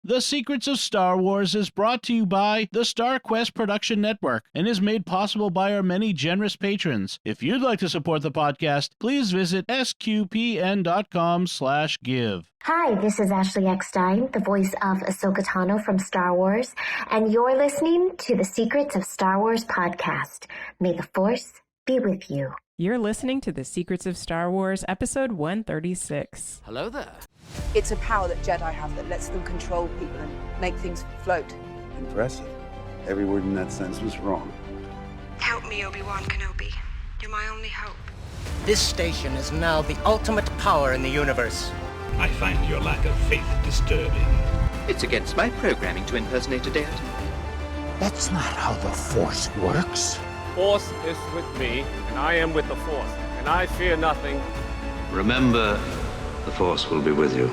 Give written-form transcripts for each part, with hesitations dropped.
The Secrets of Star Wars is brought to you by the Star Quest Production Network and is made possible by our many generous patrons. If you'd like to support the podcast, please visit sqpn.com/give. Hi, this is Ashley Eckstein, the voice of Ahsoka Tano from Star Wars, and you're listening to the Secrets of Star Wars podcast. May the Force be with you. You're listening to The Secrets of Star Wars, episode 136. Hello there. It's a power that Jedi have that lets them control people and make things float. Impressive. Every word in that sentence was wrong. Help me, Obi-Wan Kenobi. You're my only hope. This station is now the ultimate power in the universe. I find your lack of faith disturbing. It's against my programming to impersonate a deity. That's not how the Force works. Force is with me, and I am with the Force, and I fear nothing. Remember, the Force will be with you,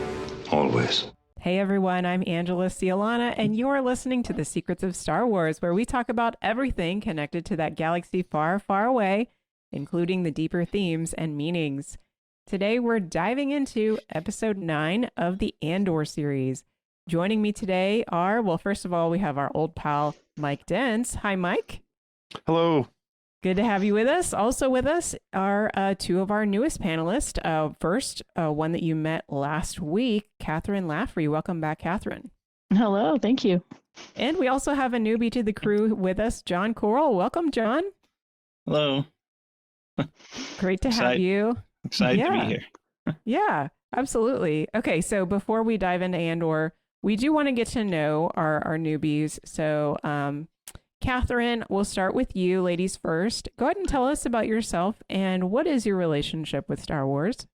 always. Hey everyone, I'm Angela Sealana, and you're listening to The Secrets of Star Wars, where we talk about everything connected to that galaxy far, far away, including the deeper themes and meanings. Today, we're diving into episode 9 of the Andor series. Joining me today are, well, first of all, we have our old pal, Mike Denz. Hi, Mike. Hello. Good to have you with us. Also with us are two of our newest panelists. First, one that you met last week, Kathryn Laffrey. Welcome back, Kathryn. Hello, thank you. And we also have a newbie to the crew with us, Jon Koral. Welcome, Jon. Hello. Great to have you. Excited to be here. Yeah, absolutely. Okay, so before we dive into Andor, we do want to get to know our newbies. So, Kathryn, we'll start with you, ladies first. Go ahead and tell us about yourself and what is your relationship with Star Wars?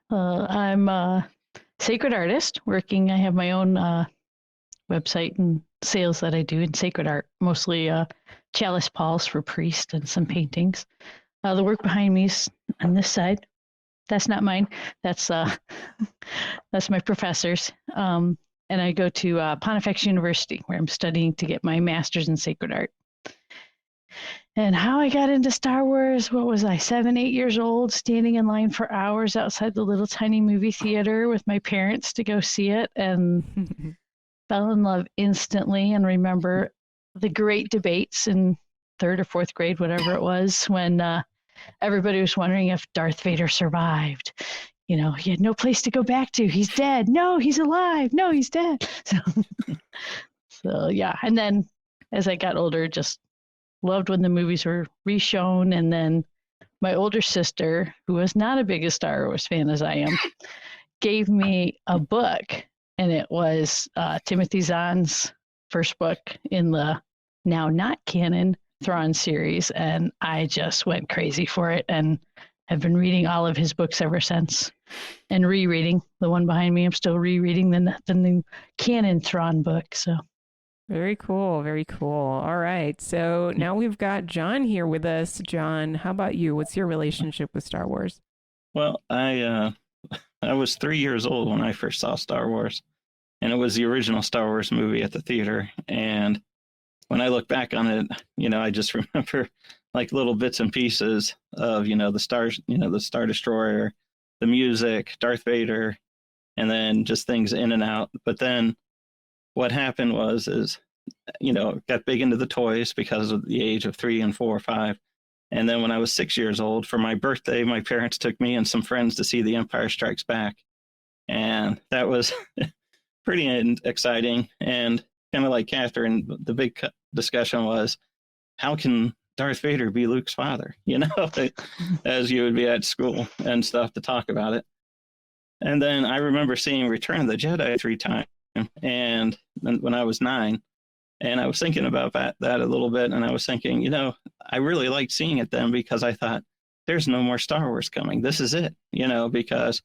I'm a sacred artist working. I have my own website and sales that I do in sacred art, mostly chalice palls for priests and some paintings. The work behind me is on this side. That's not mine. That's my professor's. And I go to Pontifex University, where I'm studying to get my master's in sacred art. And how I got into Star Wars, what was I, 7, 8 years old, standing in line for hours outside the little tiny movie theater with my parents to go see it, and fell in love instantly, and remember the great debates in 3rd or 4th grade, whatever it was, when everybody was wondering if Darth Vader survived. You know, he had no place to go back to. He's dead. No, he's alive. No, he's dead. So yeah. And then as I got older, just loved when the movies were reshown. And then my older sister, who was not a big Star Wars fan as I am, gave me a book. And it was Timothy Zahn's first book in the now not canon Thrawn series. And I just went crazy for it. And I've been reading all of his books ever since, and rereading the one behind me. I'm still rereading the new canon Thrawn book. So very cool. Very cool. All right. So now we've got Jon here with us. Jon, how about you? What's your relationship with Star Wars? Well, I was 3 years old when I first saw Star Wars, and it was the original Star Wars movie at the theater. And when I look back on it, I just remember like little bits and pieces of, the stars, the Star Destroyer, the music, Darth Vader, and then just things in and out. But then what happened is, got big into the toys because of the age of 3 and 4 or 5. And then when I was 6 years old, for my birthday, my parents took me and some friends to see The Empire Strikes Back. And that was pretty exciting. And kind of like Kathryn, the big discussion was, how can Darth Vader be Luke's father, as you would be at school and stuff to talk about it. And then I remember seeing Return of the Jedi 3 times, and when I was 9, and I was thinking about that a little bit, and I was thinking, I really liked seeing it then because I thought, there's no more Star Wars coming. This is it, because,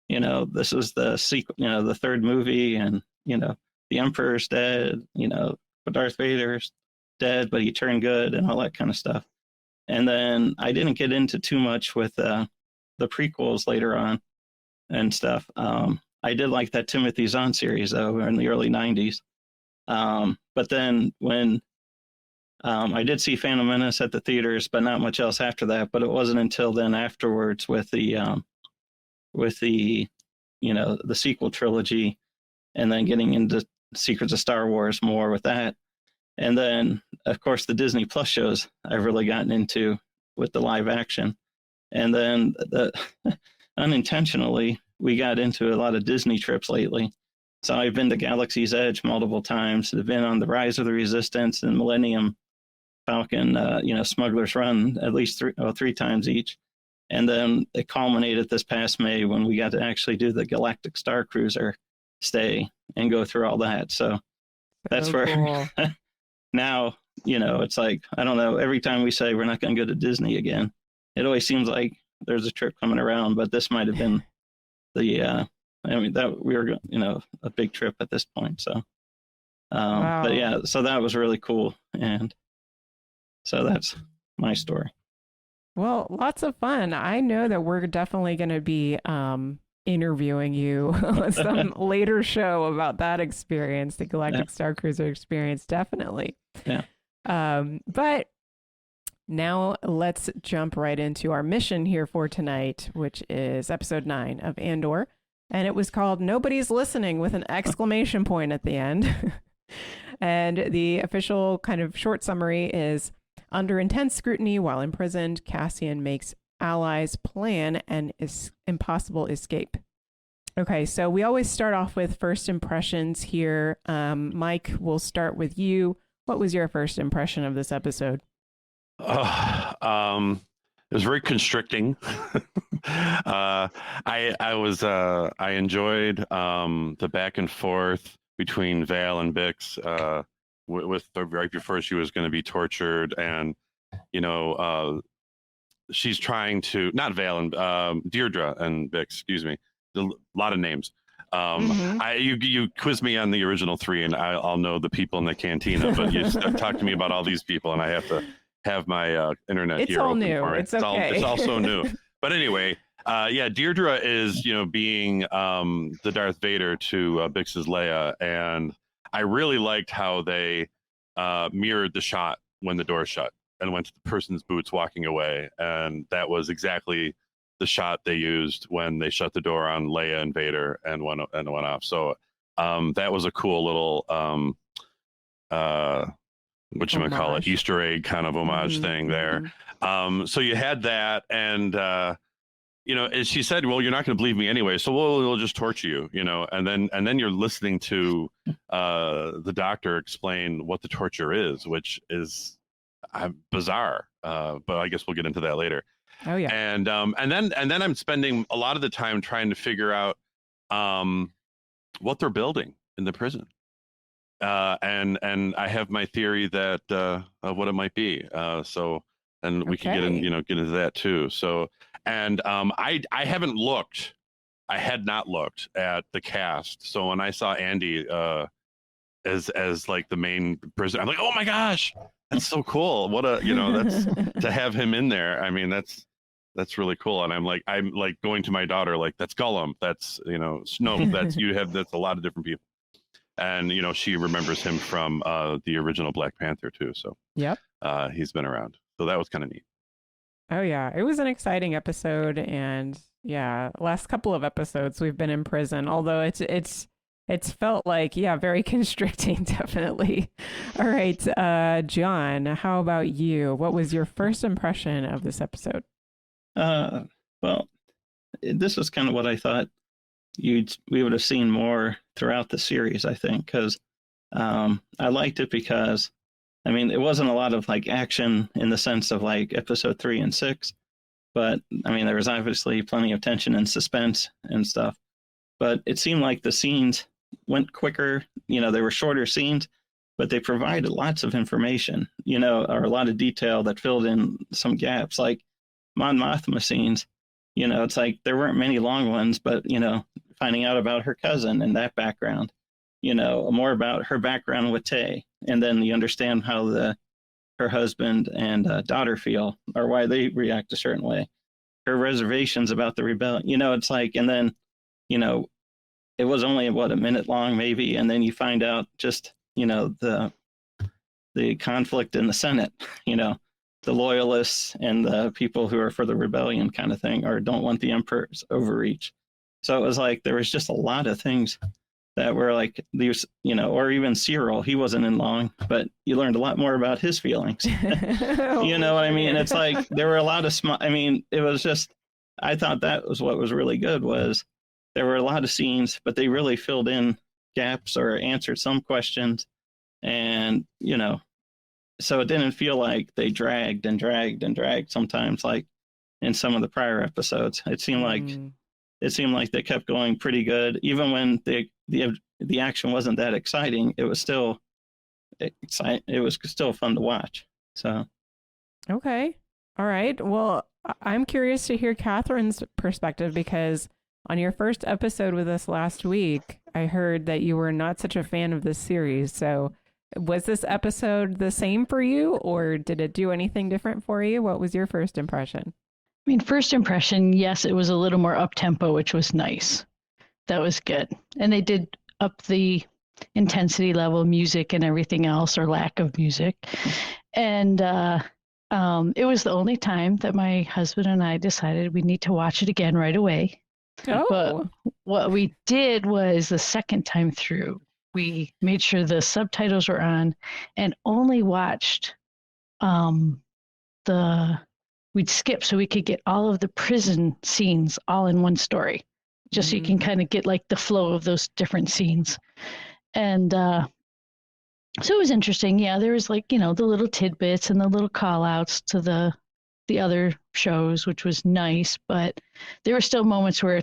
this was the sequel, the 3rd movie, and, the Emperor's dead, but Darth Vader's dead, but he turned good and all that kind of stuff. And then I didn't get into too much with the prequels later on and stuff. I did like that Timothy Zahn series though in the early 90s. But then when I did see Phantom Menace at the theaters, but not much else after that. But it wasn't until then afterwards with the sequel trilogy, and then getting into Secrets of Star Wars more with that. And then, of course, the Disney Plus shows I've really gotten into with the live action. And then unintentionally, we got into a lot of Disney trips lately. So I've been to Galaxy's Edge multiple times. I've been on the Rise of the Resistance and Millennium Falcon, Smuggler's Run at least three times each. And then it culminated this past May when we got to actually do the Galactic Star Cruiser stay and go through all that. So that's where cool. Now, it's like, I don't know, every time we say we're not going to go to Disney again, it always seems like there's a trip coming around, but this might have been that we were, a big trip at this point. So, wow. But yeah, so that was really cool. And so that's my story. Well, lots of fun. I know that we're definitely going to be interviewing you on some later show about that experience, the Galactic Star Cruiser experience, definitely. Yeah. But now let's jump right into our mission here for tonight, which is episode 9 of Andor. And it was called Nobody's Listening with an exclamation point at the end. And the official kind of short summary is, under intense scrutiny while imprisoned, Cassian makes allies plan an impossible escape. Okay, so we always start off with first impressions here. Mike, we'll start with you. What was your first impression of this episode? It was very constricting. I enjoyed the back and forth between Val and Bix with right before she was going to be tortured, and she's trying to, not Val and Deirdre and Bix, excuse me, a lot of names. You quiz me on the original 3 and I'll know the people in the cantina, but you talk to me about all these people and I have to have my internet it's here all open new. for me. It's okay. It's also new. But anyway, Deirdre is, being the Darth Vader to Bix's Leia, and I really liked how they mirrored the shot when the door shut and went to the person's boots walking away, and that was exactly the shot they used when they shut the door on Leia and Vader and went off. So that was a cool little whatchamacallit, Easter egg kind of homage thing there. So you had that, and as she said, well, you're not going to believe me anyway, so we'll just torture you, and then you're listening to the doctor explain what the torture is, which is bizarre, but I guess we'll get into that later. Oh yeah. And then I'm spending a lot of the time trying to figure out what they're building in the prison. And I have my theory that of what it might be. And we can get into that too. So, and I haven't looked. I had not looked at the cast. So when I saw Andy as like the main person, I'm like, oh my gosh, that's so cool. What that's to have him in there. I mean, that's really cool. And I'm like going to my daughter, like, that's Gollum. That's, Snow. That's a lot of different people. And, she remembers him from the original Black Panther too. So yep, he's been around. So that was kind of neat. Oh yeah, it was an exciting episode, and yeah, last couple of episodes we've been in prison. Although it's felt like very constricting, definitely. All right, John, how about you? What was your first impression of this episode? Well, this was kind of what I thought we would have seen more throughout the series, I think, because I liked it because, it wasn't a lot of like action in the sense of like episode 3 and 6, but there was obviously plenty of tension and suspense and stuff, but it seemed like the scenes went quicker. They were shorter scenes, but they provided lots of information, or a lot of detail that filled in some gaps, like Mon Mothma scenes. It's like there weren't many long ones, but, finding out about her cousin and that background, more about her background with Tay. And then you understand how her husband and daughter feel, or why they react a certain way. Her reservations about the rebellion, it's like, and then, it was only, a minute long maybe. And then you find out just, the conflict in the Senate, the loyalists and the people who are for the rebellion kind of thing, or don't want the emperor's overreach. So it was like there was just a lot of things that were like these, you know, or even Cyril, he wasn't in long, but you learned a lot more about his feelings. You know what I mean? It's like there were a lot of I mean, it was just, I thought that was what was really good, was there were a lot of scenes, but they really filled in gaps or answered some questions. And, you know, so it didn't feel like they dragged and dragged and dragged sometimes, like in some of the prior episodes. It seemed like they kept going pretty good, even when the action wasn't that exciting. It was still exciting. It was still fun to watch. So, okay, all right. Well, I'm curious to hear Kathryn's perspective, because on your first episode with us last week, I heard that you were not such a fan of this series. So, was this episode the same for you, or did it do anything different for you? What was your first impression? I mean, first impression, yes, it was a little more up-tempo, which was nice. That was good. And they did up the intensity level, music and everything else, or lack of music. And it was the only time that my husband and I decided we need to watch it again right away. Oh. But what we did was, the second time through, we made sure the subtitles were on and only watched we'd skip so we could get all of the prison scenes all in one story, just so you can kind of get like the flow of those different scenes. And so it was interesting. Yeah, there was, like, you know, the little tidbits and the little call outs to the other shows, which was nice, but there were still moments where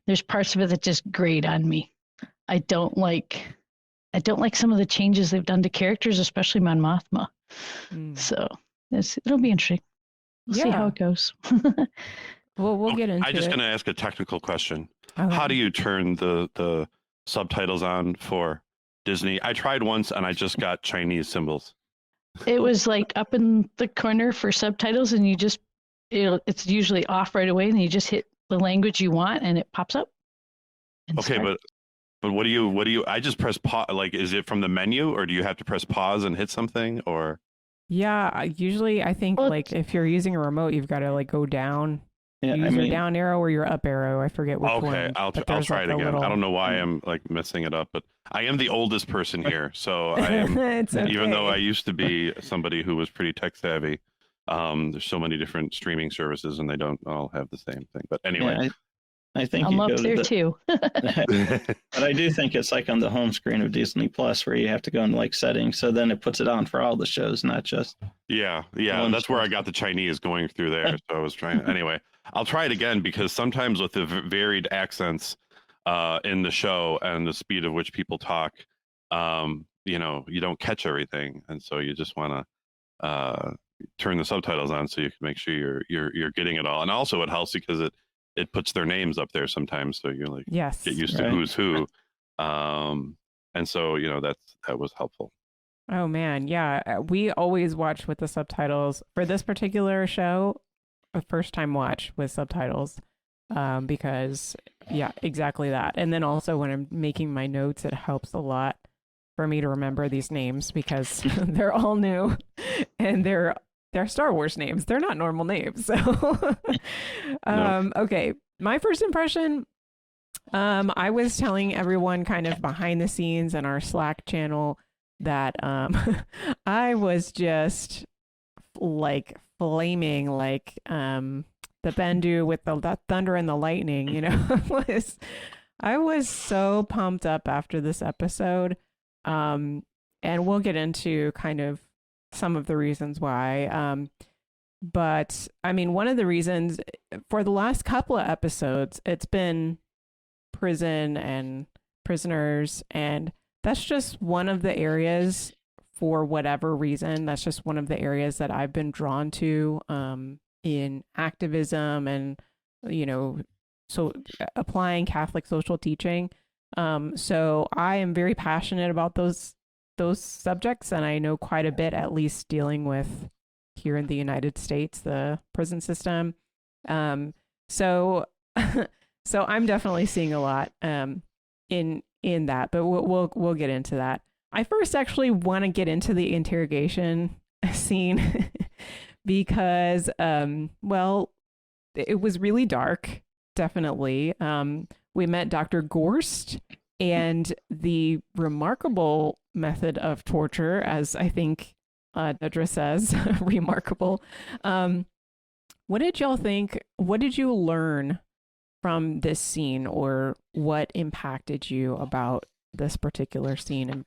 there's parts of it that just grate on me. I don't like some of the changes they've done to characters, especially Mon Mothma. So it'll be interesting. We'll see how it goes. Well, we'll get into it. I'm just going to ask a technical question. Okay. How do you turn the subtitles on for Disney? I tried once and I just got Chinese symbols. It was like up in the corner for subtitles, and it's usually off right away, and you just hit the language you want and it pops up. Okay, but what do you, I just press pause, like, is it from the menu, or do you have to press pause and hit something, or? Yeah, usually I think, like, if you're using a remote, you've got to like go down. Yeah, use your down arrow or your up arrow. I forget which one. Okay, I'll try it again. I don't know why I'm like messing it up, but I am the oldest person here, so I am. It's okay. Even though I used to be somebody who was pretty tech savvy, there's so many different streaming services, and they don't all have the same thing. But anyway. Yeah, I think I'm up there too. But I do think it's like on the home screen of Disney Plus, where you have to go into like settings, so then it puts it on for all the shows, not just. Yeah, that's where I got the Chinese going through there. So I was trying. Anyway, I'll try it again, because sometimes with the varied accents in the show and the speed at which people talk, you know, you don't catch everything, and so you just want to turn the subtitles on so you can make sure you're getting it all. And also, it helps because it puts their names up there sometimes, so you like get used to who's who. And so, you know, that was helpful. Oh man, yeah, we always watch with the subtitles for this particular show. A first time watch with subtitles, because yeah, exactly that. And then also when I'm making my notes, it helps a lot for me to remember these names, because they're all new and they're Star Wars names. They're not normal names. So, okay. My first impression, I was telling everyone kind of behind the scenes in our Slack channel that I was just like flaming, like the Bendu with the thunder and the lightning, you know. I was so pumped up after this episode. And we'll get into kind of some of the reasons why. But I mean, one of the reasons for the last couple of episodes, it's been prison and prisoners. And that's just one of the areas, for whatever reason, that's just one of the areas that I've been drawn to in activism and, you know, so applying Catholic social teaching. So I am very passionate about those subjects, and I know quite a bit, at least dealing with here in the United States, the prison system. So I'm definitely seeing a lot in that, but we'll get into that. I first actually want to get into the interrogation scene because well, it was really dark, definitely. We met Dr. Gorst, And the remarkable method of torture, as I think Nedra says, remarkable. What did y'all think? What did you learn from this scene, or what impacted you about this particular scene? And,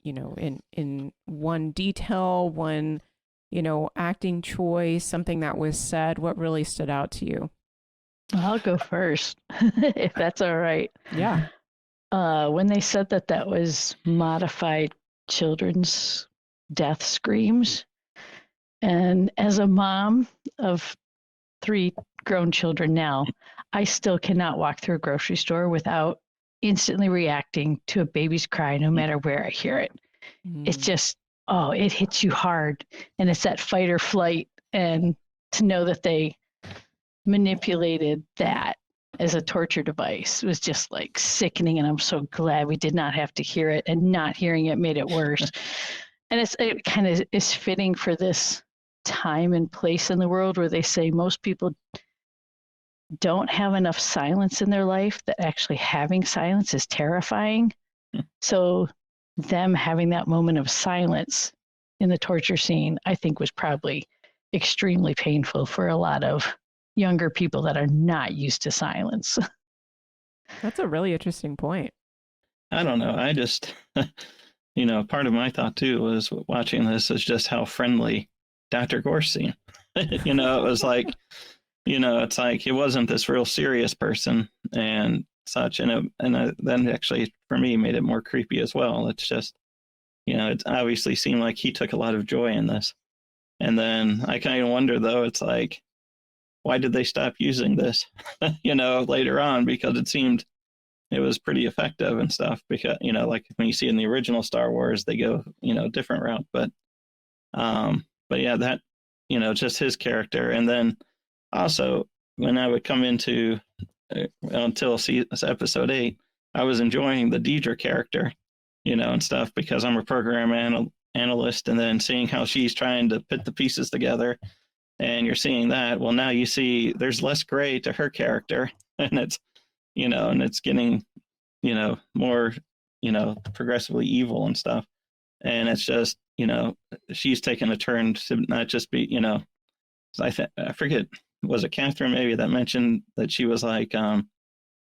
you know, in one detail, one, you know, acting choice, something that was said, what really stood out to you? I'll go first, if that's all right. Yeah. When they said that was modified children's death screams, and as a mom of 3 grown children now, I still cannot walk through a grocery store without instantly reacting to a baby's cry, no matter where I hear it. It's just, it hits you hard, and it's that fight or flight, and to know that they manipulated that as a torture device was just like sickening, and I'm so glad we did not have to hear it, and not hearing it made it worse. And it kind of is fitting for this time and place in the world where they say most people don't have enough silence in their life, that actually having silence is terrifying. So them having that moment of silence in the torture scene, I think, was probably extremely painful for a lot of younger people that are not used to silence. That's a really interesting point. I don't know. I just, you know, part of my thought too was watching this is just how friendly Dr. Gorse seemed. You know, it was like, you know, it's like he wasn't this real serious person and such. And then actually for me made it more creepy as well. It's just, you know, it obviously seemed like he took a lot of joy in this. And then I kind of wonder though, it's like, why did they stop using this, you know, later on? Because it seemed it was pretty effective and stuff. Because, you know, like when you see in the original Star Wars, they go, you know, different route. But yeah, that, you know, just his character. And then also when I would come into until episode 8, I was enjoying the Deidre character, you know, and stuff, because I'm a program analyst, and then seeing how she's trying to put the pieces together. And you're seeing that. Well, now you see there's less gray to her character, and it's, you know, and it's getting, you know, more, you know, progressively evil and stuff. And it's just, you know, she's taken a turn to not just be, you know, I forget, was it Kathryn maybe that mentioned that she was like Grand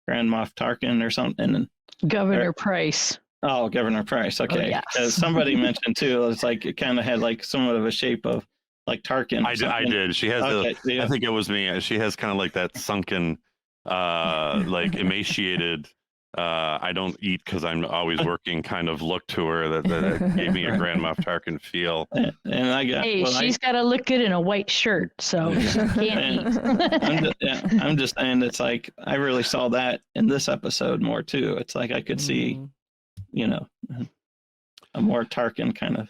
Moff Tarkin or something? Governor Price. Oh, Governor Price. Okay. Oh, yes. Because somebody mentioned too, it's like it kind of had like somewhat of a shape of like Tarkin. I did. She has I think it was me. She has kind of like that sunken, like emaciated, I don't eat because I'm always working kind of look to her that gave me a Grand Moff Tarkin feel. And I got, she's got to look good in a white shirt, so she can't eat. I'm just saying, it's like I really saw that in this episode more too. It's like I could see, you know, a more Tarkin kind of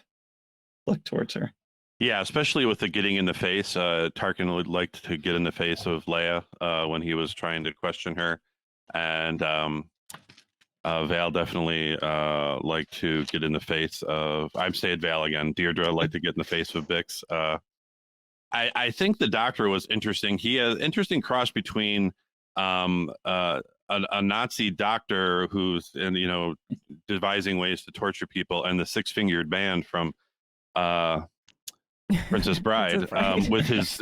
look towards her. Yeah, especially with the getting in the face. Tarkin would like to get in the face of Leia when he was trying to question her, and Val definitely liked to get in the face of. I'm saying Val again. Deirdre liked to get in the face of Bix. I think the Doctor was interesting. He has interesting cross between a Nazi doctor who's devising ways to torture people, and the six-fingered man from Princess Bride, with his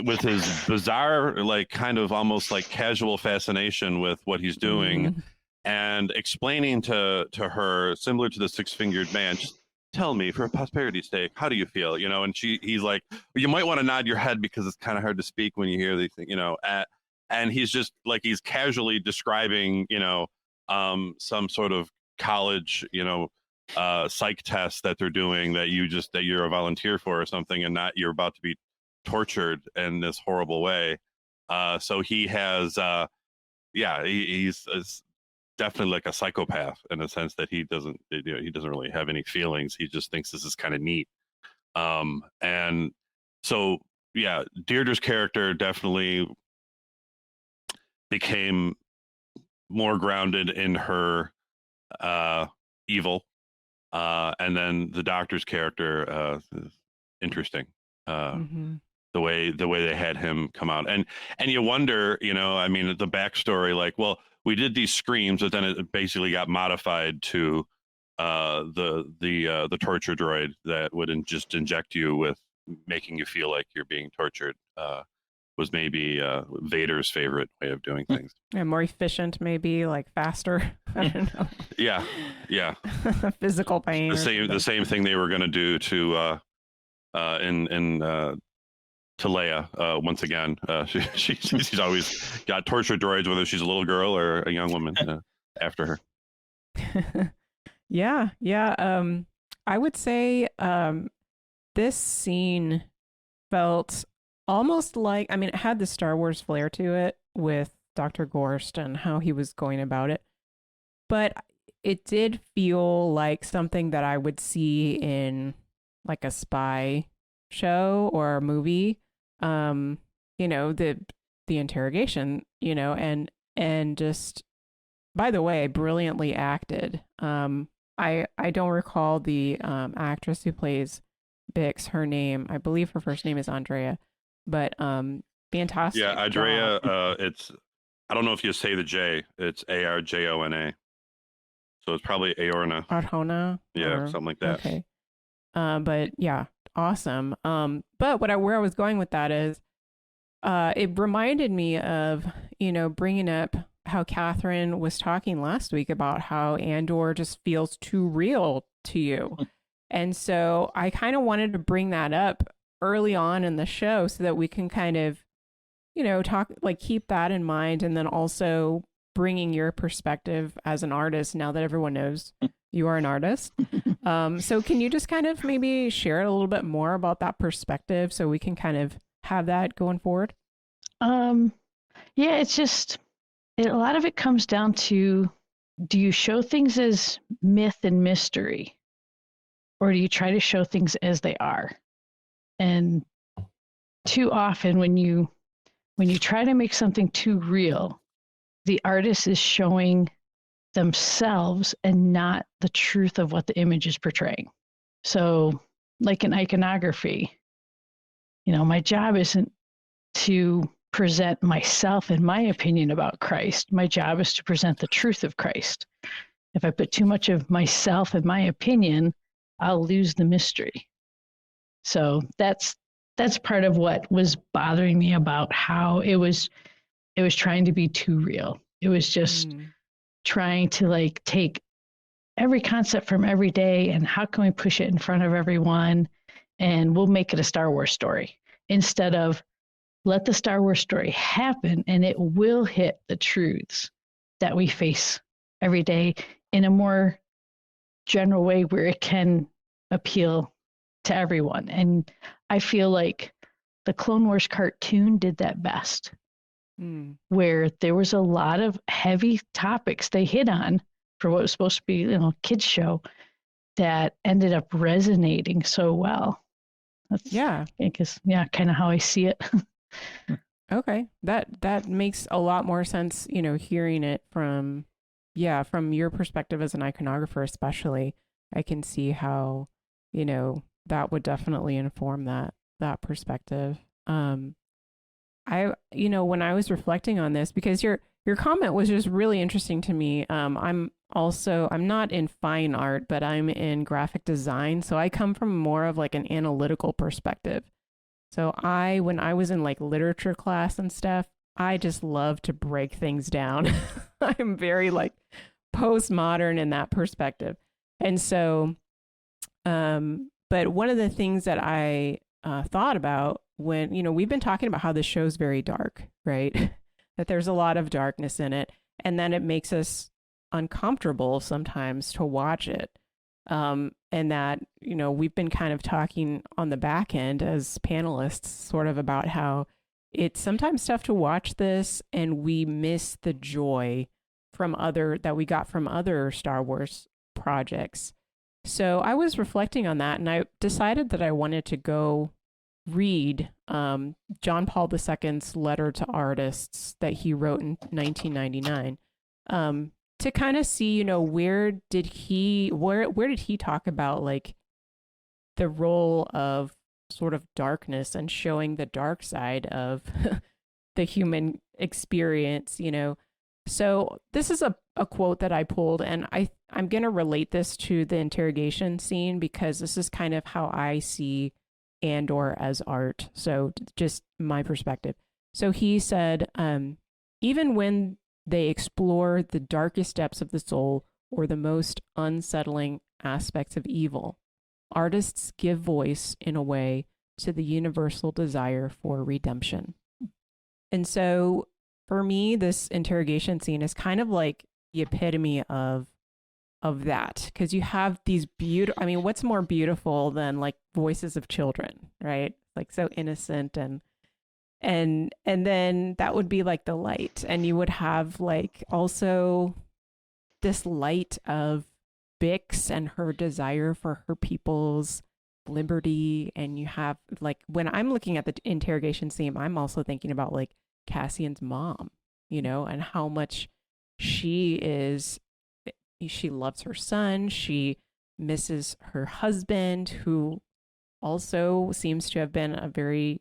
bizarre, like kind of almost like casual fascination with what he's doing, and explaining to her, similar to the six-fingered man, just tell me for posterity's sake, how do you feel? And he's like, well, you might want to nod your head because it's kind of hard to speak when you hear these things, and he's just like, he's casually describing, some sort of college, psych test that they're doing that you're a volunteer for or something, and not you're about to be tortured in this horrible way. So he has, he's definitely like a psychopath in the sense that he doesn't really have any feelings. He just thinks this is kind of neat. And so, yeah, Deirdre's character definitely became more grounded in her evil. And then the Doctor's character is interesting. The way they had him come out, and you wonder, the backstory, like, well, we did these screams, but then it basically got modified to the torture droid that would just inject you with making you feel like you're being tortured. Was maybe Vader's favorite way of doing things. And more efficient, maybe, like faster. I don't know. Yeah. Physical pain. The same thing they were going to do to Leia. Once again, she's always got torture droids, whether she's a little girl or a young woman after her. Yeah. I would say this scene felt almost like, I mean, it had the Star Wars flair to it with Dr. Gorst and how he was going about it, but it did feel like something that I would see in like a spy show or a movie. You know, the interrogation, you know, and just, by the way, brilliantly acted. I don't recall the actress who plays Bix, her name. I believe her first name is Andrea. But fantastic. Yeah, Andrea. It's, I don't know if you say the J. It's Arjona. So it's probably Aorna. Arjona. Yeah, something like that. Okay. But yeah, awesome. But where I was going with that is, it reminded me of, you know, bringing up how Kathryn was talking last week about how Andor just feels too real to you. And so I kind of wanted to bring that up early on in the show so that we can kind of, you know, keep that in mind, and then also bringing your perspective as an artist now that everyone knows you are an artist. So can you just kind of maybe share a little bit more about that perspective so we can kind of have that going forward? Yeah, it's just, a lot of it comes down to, do you show things as myth and mystery, or do you try to show things as they are? And too often when you try to make something too real, the artist is showing themselves and not the truth of what the image is portraying. So like in iconography, you know, my job isn't to present myself and my opinion about Christ. My job is to present the truth of Christ. If I put too much of myself and my opinion, I'll lose the mystery. So that's part of what was bothering me about how it was trying to be too real. It was just trying to like take every concept from every day and how can we push it in front of everyone and we'll make it a Star Wars story, instead of let the Star Wars story happen and it will hit the truths that we face every day in a more general way where it can appeal to everyone. And I feel like the Clone Wars cartoon did that best, where there was a lot of heavy topics they hit on for what was supposed to be, you know, a kids show, that ended up resonating so well. That's, kind of how I see it. Okay, that makes a lot more sense, you know, hearing it from your perspective as an iconographer, especially. I can see how, you know, that would definitely inform that perspective. You know, when I was reflecting on this, because your comment was just really interesting to me. I'm not in fine art, but I'm in graphic design. So I come from more of like an analytical perspective. So when I was in like literature class and stuff, I just love to break things down. I'm very like postmodern in that perspective. And so, but one of the things that I thought about when, you know, we've been talking about how this show's very dark, right? That there's a lot of darkness in it, and then it makes us uncomfortable sometimes to watch it. And that, you know, we've been kind of talking on the back end as panelists sort of about how it's sometimes tough to watch this and we miss the joy that we got from other Star Wars projects. So I was reflecting on that and I decided that I wanted to go read John Paul II's letter to artists that he wrote in 1999. To kind of see, you know, where did he talk about like the role of sort of darkness and showing the dark side of the human experience, you know, So this is a quote that I pulled, and I'm going to relate this to the interrogation scene because this is kind of how I see Andor as art. So just my perspective. So he said, even when they explore the darkest depths of the soul or the most unsettling aspects of evil, artists give voice in a way to the universal desire for redemption. And so for me, this interrogation scene is kind of like the epitome of that, because you have these beautiful, I mean, what's more beautiful than like voices of children, right? Like so innocent and then that would be like the light, and you would have like also this light of Bix and her desire for her people's liberty. And you have like, when I'm looking at the interrogation scene, I'm also thinking about like Cassian's mom, and how much she loves her son. She misses her husband, who also seems to have been a very,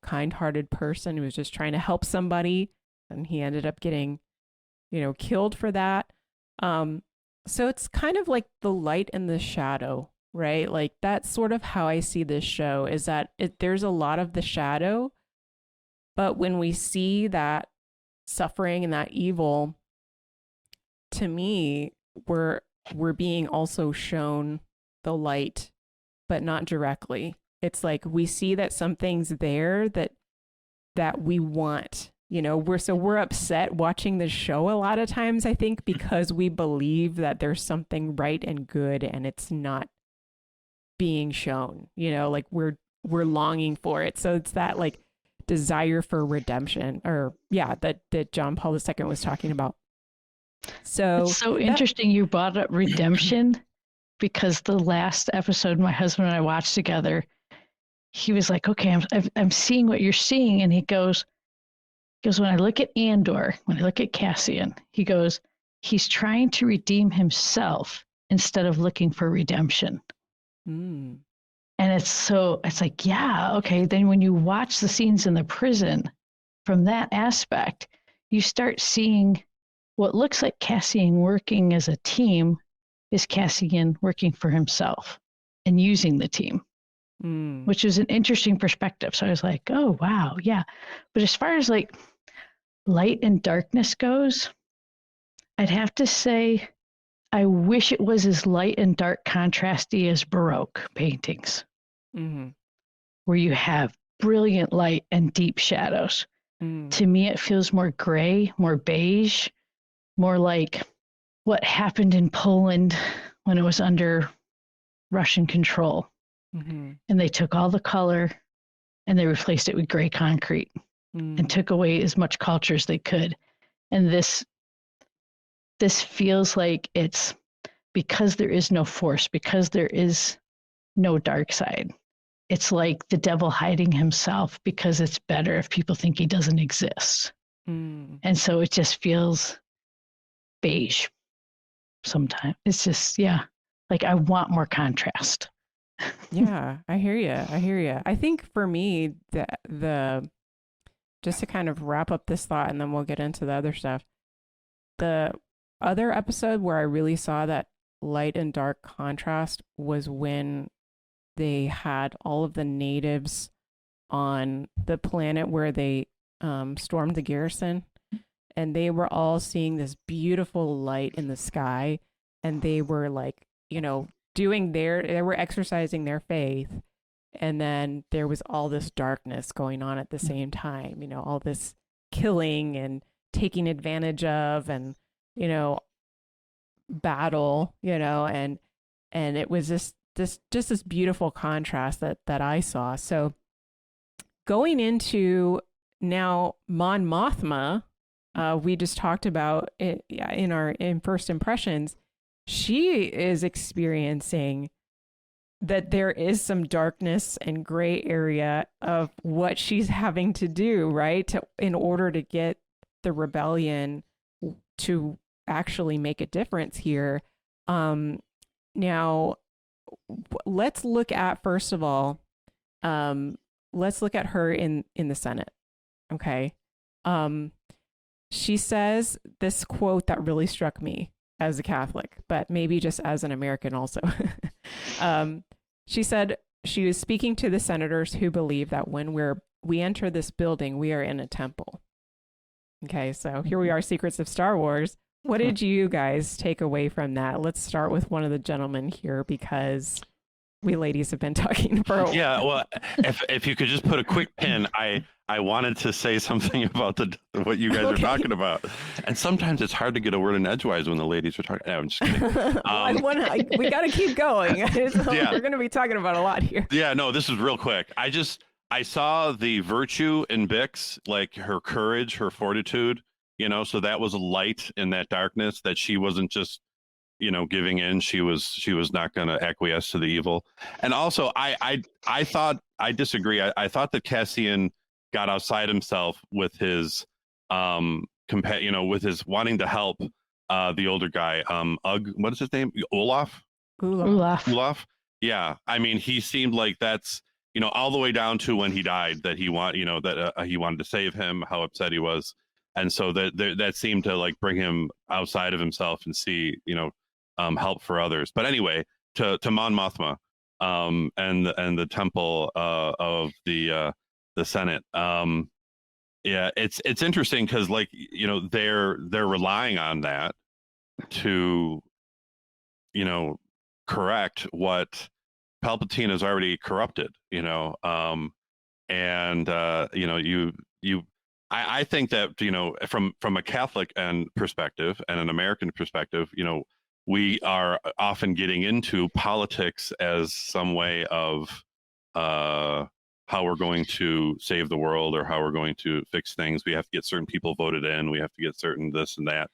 kind-hearted person who was just trying to help somebody. And he ended up getting, killed for that. So it's kind of like the light and the shadow, right? Like that's sort of how I see this show, is that there's a lot of the shadow, but when we see that suffering and that evil, to me, we're being also shown the light, but not directly. It's like we see that something's there that we want. We're upset watching the show a lot of times, I think, because we believe that there's something right and good and it's not being shown. Like we're longing for it. So it's that like desire for redemption, or that John Paul II was talking about. So it's so interesting you brought up redemption, because the last episode my husband and I watched together, he was like, okay, I'm seeing what you're seeing. And he goes, when I look at Andor, when I look at Cassian, he goes, he's trying to redeem himself instead of looking for redemption. And it's like, yeah, okay. Then when you watch the scenes in the prison from that aspect, you start seeing what looks like Cassian working as a team is Cassian working for himself and using the team, which is an interesting perspective. So I was like, oh, wow, yeah. But as far as like light and darkness goes, I'd have to say I wish it was as light and dark contrasty as Baroque paintings, where you have brilliant light and deep shadows. To me, it feels more gray, more beige, more like what happened in Poland when it was under Russian control. And they took all the color and they replaced it with gray concrete and took away as much culture as they could. And this feels like it's because there is no force, because there is no dark side. It's like the devil hiding himself because it's better if people think he doesn't exist. And so it just feels beige sometimes. It's just, like I want more contrast. Yeah, I hear you. I think for me, the just to kind of wrap up this thought, and then we'll get into the other stuff. The other episode where I really saw that light and dark contrast was when they had all of the natives on the planet where they stormed the garrison, and they were all seeing this beautiful light in the sky, and they were like, they were exercising their faith, and then there was all this darkness going on at the same time, all this killing and taking advantage of, and battle, and it was just this beautiful contrast that I saw. So going into now Mon Mothma, we just talked about it in first impressions. She is experiencing that there is some darkness and gray area of what she's having to do, right? In order to get the rebellion to actually make a difference here. Now, let's look at, first of all, let's look at her in the Senate. Okay. she says this quote that really struck me as a Catholic, but maybe just as an American also. She said she was speaking to the senators who believe that when we enter this building, we are in a temple. Okay, so here we are, Secrets of Star Wars. What did you guys take away from that? Let's start with one of the gentlemen here, because we ladies have been talking for a while. Yeah, well, if you could just put a quick pin, I wanted to say something about what you guys are talking about. And sometimes it's hard to get a word in edgewise when the ladies are talking. No, I'm just kidding. We got to keep going. Yeah. We're going to be talking about a lot here. Yeah, no, this is real quick. I saw the virtue in Bix, like her courage, her fortitude, so that was a light in that darkness, that she wasn't just, giving in. She was not going to acquiesce to the evil. And also I thought, I disagree. I thought that Cassian got outside himself with his, with his wanting to help the older guy. What is his name? Olaf. Yeah. I mean, he seemed like that's, all the way down to when he died, that he wanted to save him, how upset he was. And so that seemed to like bring him outside of himself and see, help for others. But anyway, to Mon Mothma, and the temple of the Senate. Yeah, it's interesting because they're relying on that to correct what Palpatine has already corrupted. I think that from a Catholic perspective and an American perspective, we are often getting into politics as some way of how we're going to save the world or how we're going to fix things. We have to get certain people voted in. We have to get certain this and that.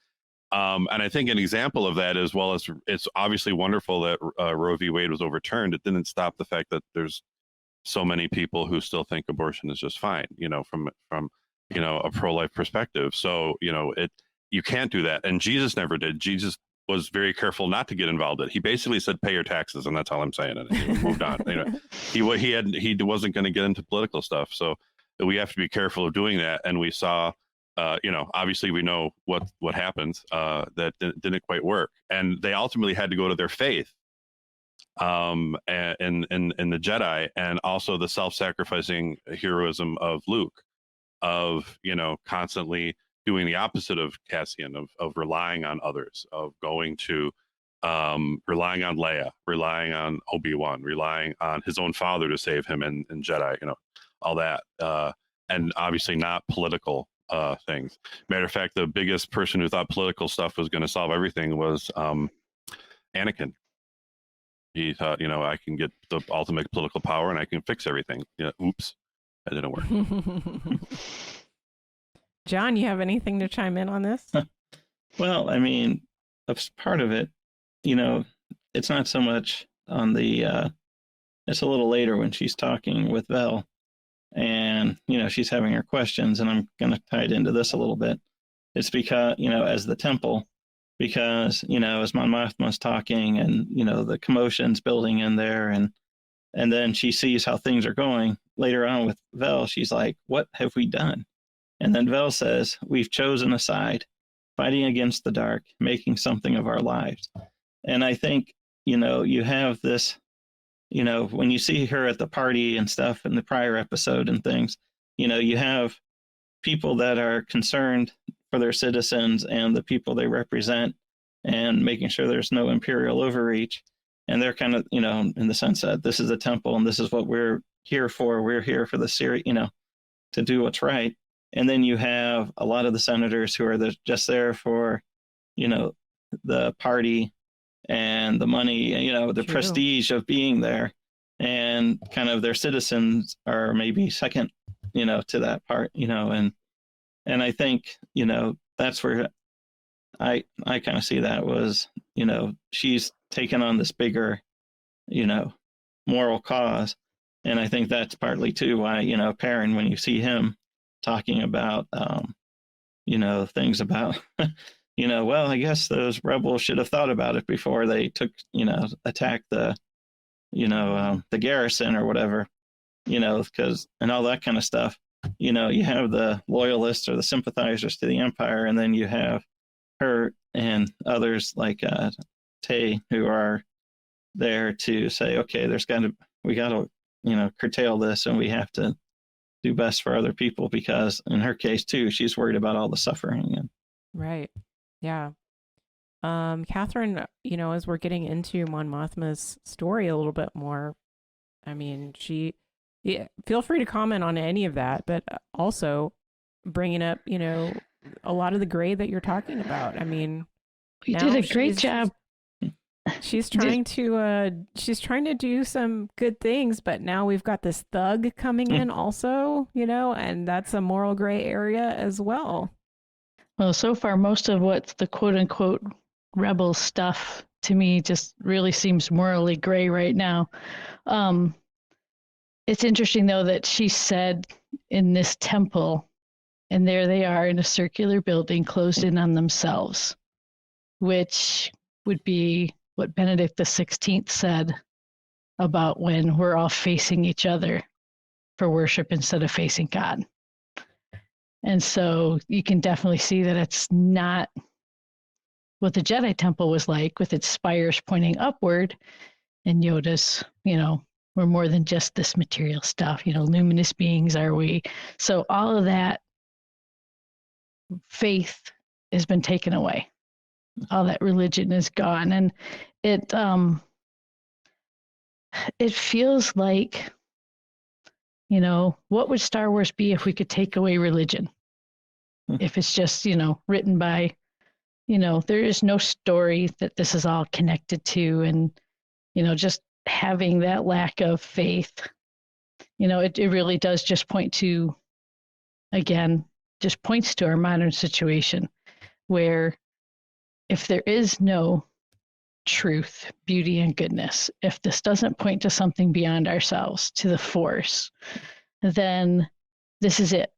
And I think an example of that, as well as it's obviously wonderful that Roe v. Wade was overturned, it didn't stop the fact that there's so many people who still think abortion is just fine, from a pro-life perspective. So, you can't do that. And Jesus never did. Jesus was very careful not to get involved in it. He basically said, pay your taxes. And that's all I'm saying. And he moved on. He wasn't going to get into political stuff. So we have to be careful of doing that. And we saw, obviously we know what happens, that didn't quite work. And they ultimately had to go to their faith, and in the Jedi, and also the self-sacrificing heroism of Luke, of constantly doing the opposite of Cassian, of relying on others, of going to relying on Leia, relying on Obi-Wan, relying on his own father to save him in Jedi, all that, and obviously not political things. Matter of fact, the biggest person who thought political stuff was going to solve everything was Anakin. He thought, I can get the ultimate political power and I can fix everything. Oops, that didn't work. John, you have anything to chime in on this? Well, I mean, that's part of it. It's not so much on the, it's a little later when she's talking with Vel, and, she's having her questions, and I'm going to tie it into this a little bit. It's because, as the temple, because, as Mon Mothma's talking and, the commotion's building in there, and then she sees how things are going later on with Vel, she's like, what have we done? And then Vel says, we've chosen a side, fighting against the dark, making something of our lives. And I think, you have this, when you see her at the party and stuff in the prior episode and things, you have people that are concerned for their citizens and the people they represent, and making sure there's no imperial overreach. And they're kind of, in the sense that this is a temple and this is what we're here for. We're here for the series, to do what's right. And then you have a lot of the senators who are just there for, the party and the money, the prestige of being there, and kind of their citizens are maybe second, to that part, and I think, that's where I kind of see that was, she's taken on this bigger, moral cause. And I think that's partly too why, Perrin, when you see him talking about, things about, well, I guess those rebels should have thought about it before they took, attacked the, the garrison or whatever, because, and all that kind of stuff. you know, you have the loyalists or the sympathizers to the Empire, and then you have her and others like Tay, who are there to say, okay, we got to, you know, curtail this, and we have to do best for other people, because in her case too, she's worried about all the suffering. And Right. Yeah. Kathryn, you know, as we're getting into Mon Mothma's story a little bit more, I mean, feel free to comment on any of that, but also bringing up, you know, a lot of the gray that you're talking about. I mean, you did a great job. She's trying to do some good things, but now we've got this thug coming in also, you know, and that's a moral gray area as well. Well, so far, most of what's the quote unquote rebel stuff to me just really seems morally gray right now. It's interesting, though, that she said in this temple, and there they are in a circular building closed in on themselves, which would be what Benedict XVI said about when we're all facing each other for worship instead of facing God. And so you can definitely see that it's not what the Jedi Temple was like, with its spires pointing upward, and Yoda's, you know, we're more than just this material stuff, you know, luminous beings are we. So all of that faith has been taken away. All that religion is gone. And it feels like, you know, what would Star Wars be if we could take away religion? If it's just, you know, written by, you know, there is no story that this is all connected to, and, you know, just having that lack of faith, you know, it really does just point to, again, just points to our modern situation, where if there is no truth, beauty, and goodness, if this doesn't point to something beyond ourselves, to the Force, then this is it.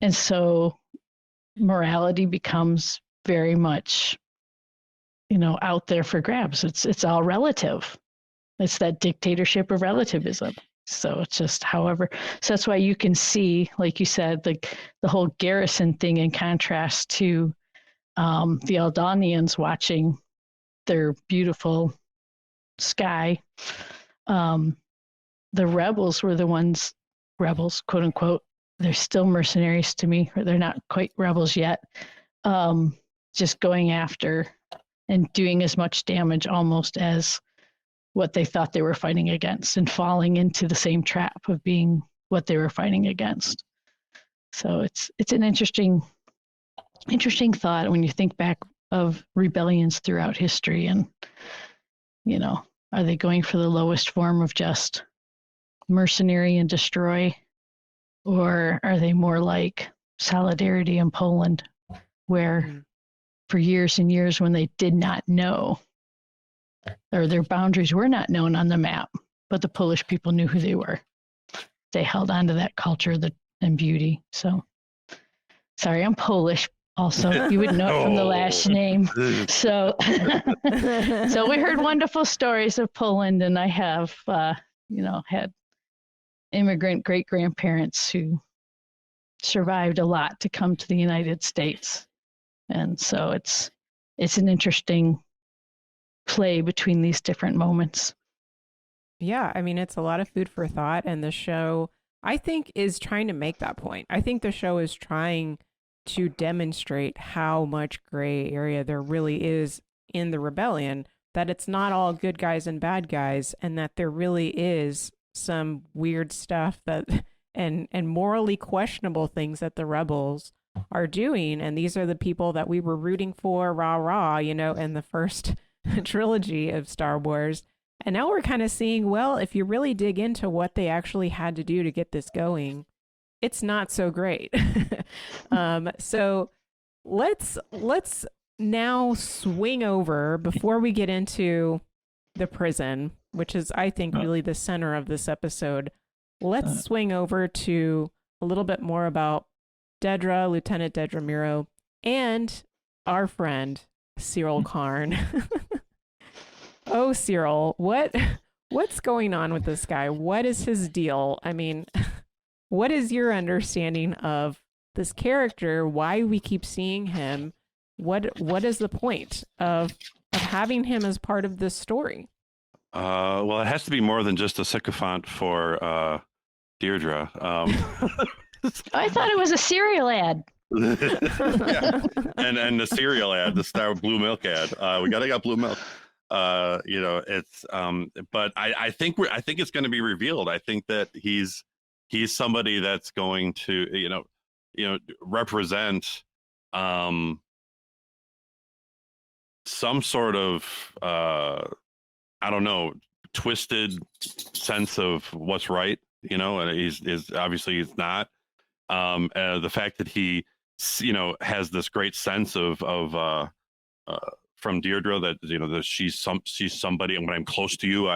And so morality becomes very much, you know, out there for grabs. It's all relative. It's that dictatorship of relativism. So it's just, however, so that's why you can see, like you said, like the whole garrison thing in contrast to the Aldanians watching their beautiful sky. The rebels were the ones, rebels, quote unquote, they're still mercenaries to me, or they're not quite rebels yet, just going after and doing as much damage almost as what they thought they were fighting against, and falling into the same trap of being what they were fighting against. So it's an interesting thought when you think back of rebellions throughout history, and, you know, are they going for the lowest form of just mercenary and destroy, or are they more like Solidarity in Poland, where for years and years, when they did not know, or their boundaries were not known on the map, but the Polish people knew who they were, they held on to that culture and beauty. So, sorry, I'm Polish. Also, you would know it from the last name. So, so we heard wonderful stories of Poland, and I have, you know, had immigrant great-grandparents who survived a lot to come to the United States. And so it's an interesting play between these different moments. Yeah, I mean, it's a lot of food for thought, and the show, I think, is trying to make that point. I think the show is trying to demonstrate how much gray area there really is in the rebellion, that it's not all good guys and bad guys, and that there really is some weird stuff that and morally questionable things that the rebels are doing. And these are the people that we were rooting for, rah, you know, in the first trilogy of Star Wars. And now we're kind of seeing, well, if you really dig into what they actually had to do to get this going, it's not so great. So let's now swing over, before we get into the prison, which is, I think, really the center of this episode. Let's swing over to a little bit more about Dedra, Lieutenant Dedra Meero, and our friend Syril Karn. Oh, Syril, what's going on with this guy? What is his deal? I mean, what is your understanding of this character? Why we keep seeing him? What is the point of having him as part of this story? Well, it has to be more than just a sycophant for Deirdre. I thought it was a cereal ad. Yeah. And the cereal ad, the Star Blue Milk ad. We got blue milk. It's but I think it's going to be revealed. I think that he's somebody that's going to represent some sort of I don't know, twisted sense of what's right, and he's obviously he's not. The fact that he has this great sense of from Deirdre that that she's somebody, and when I'm close to you,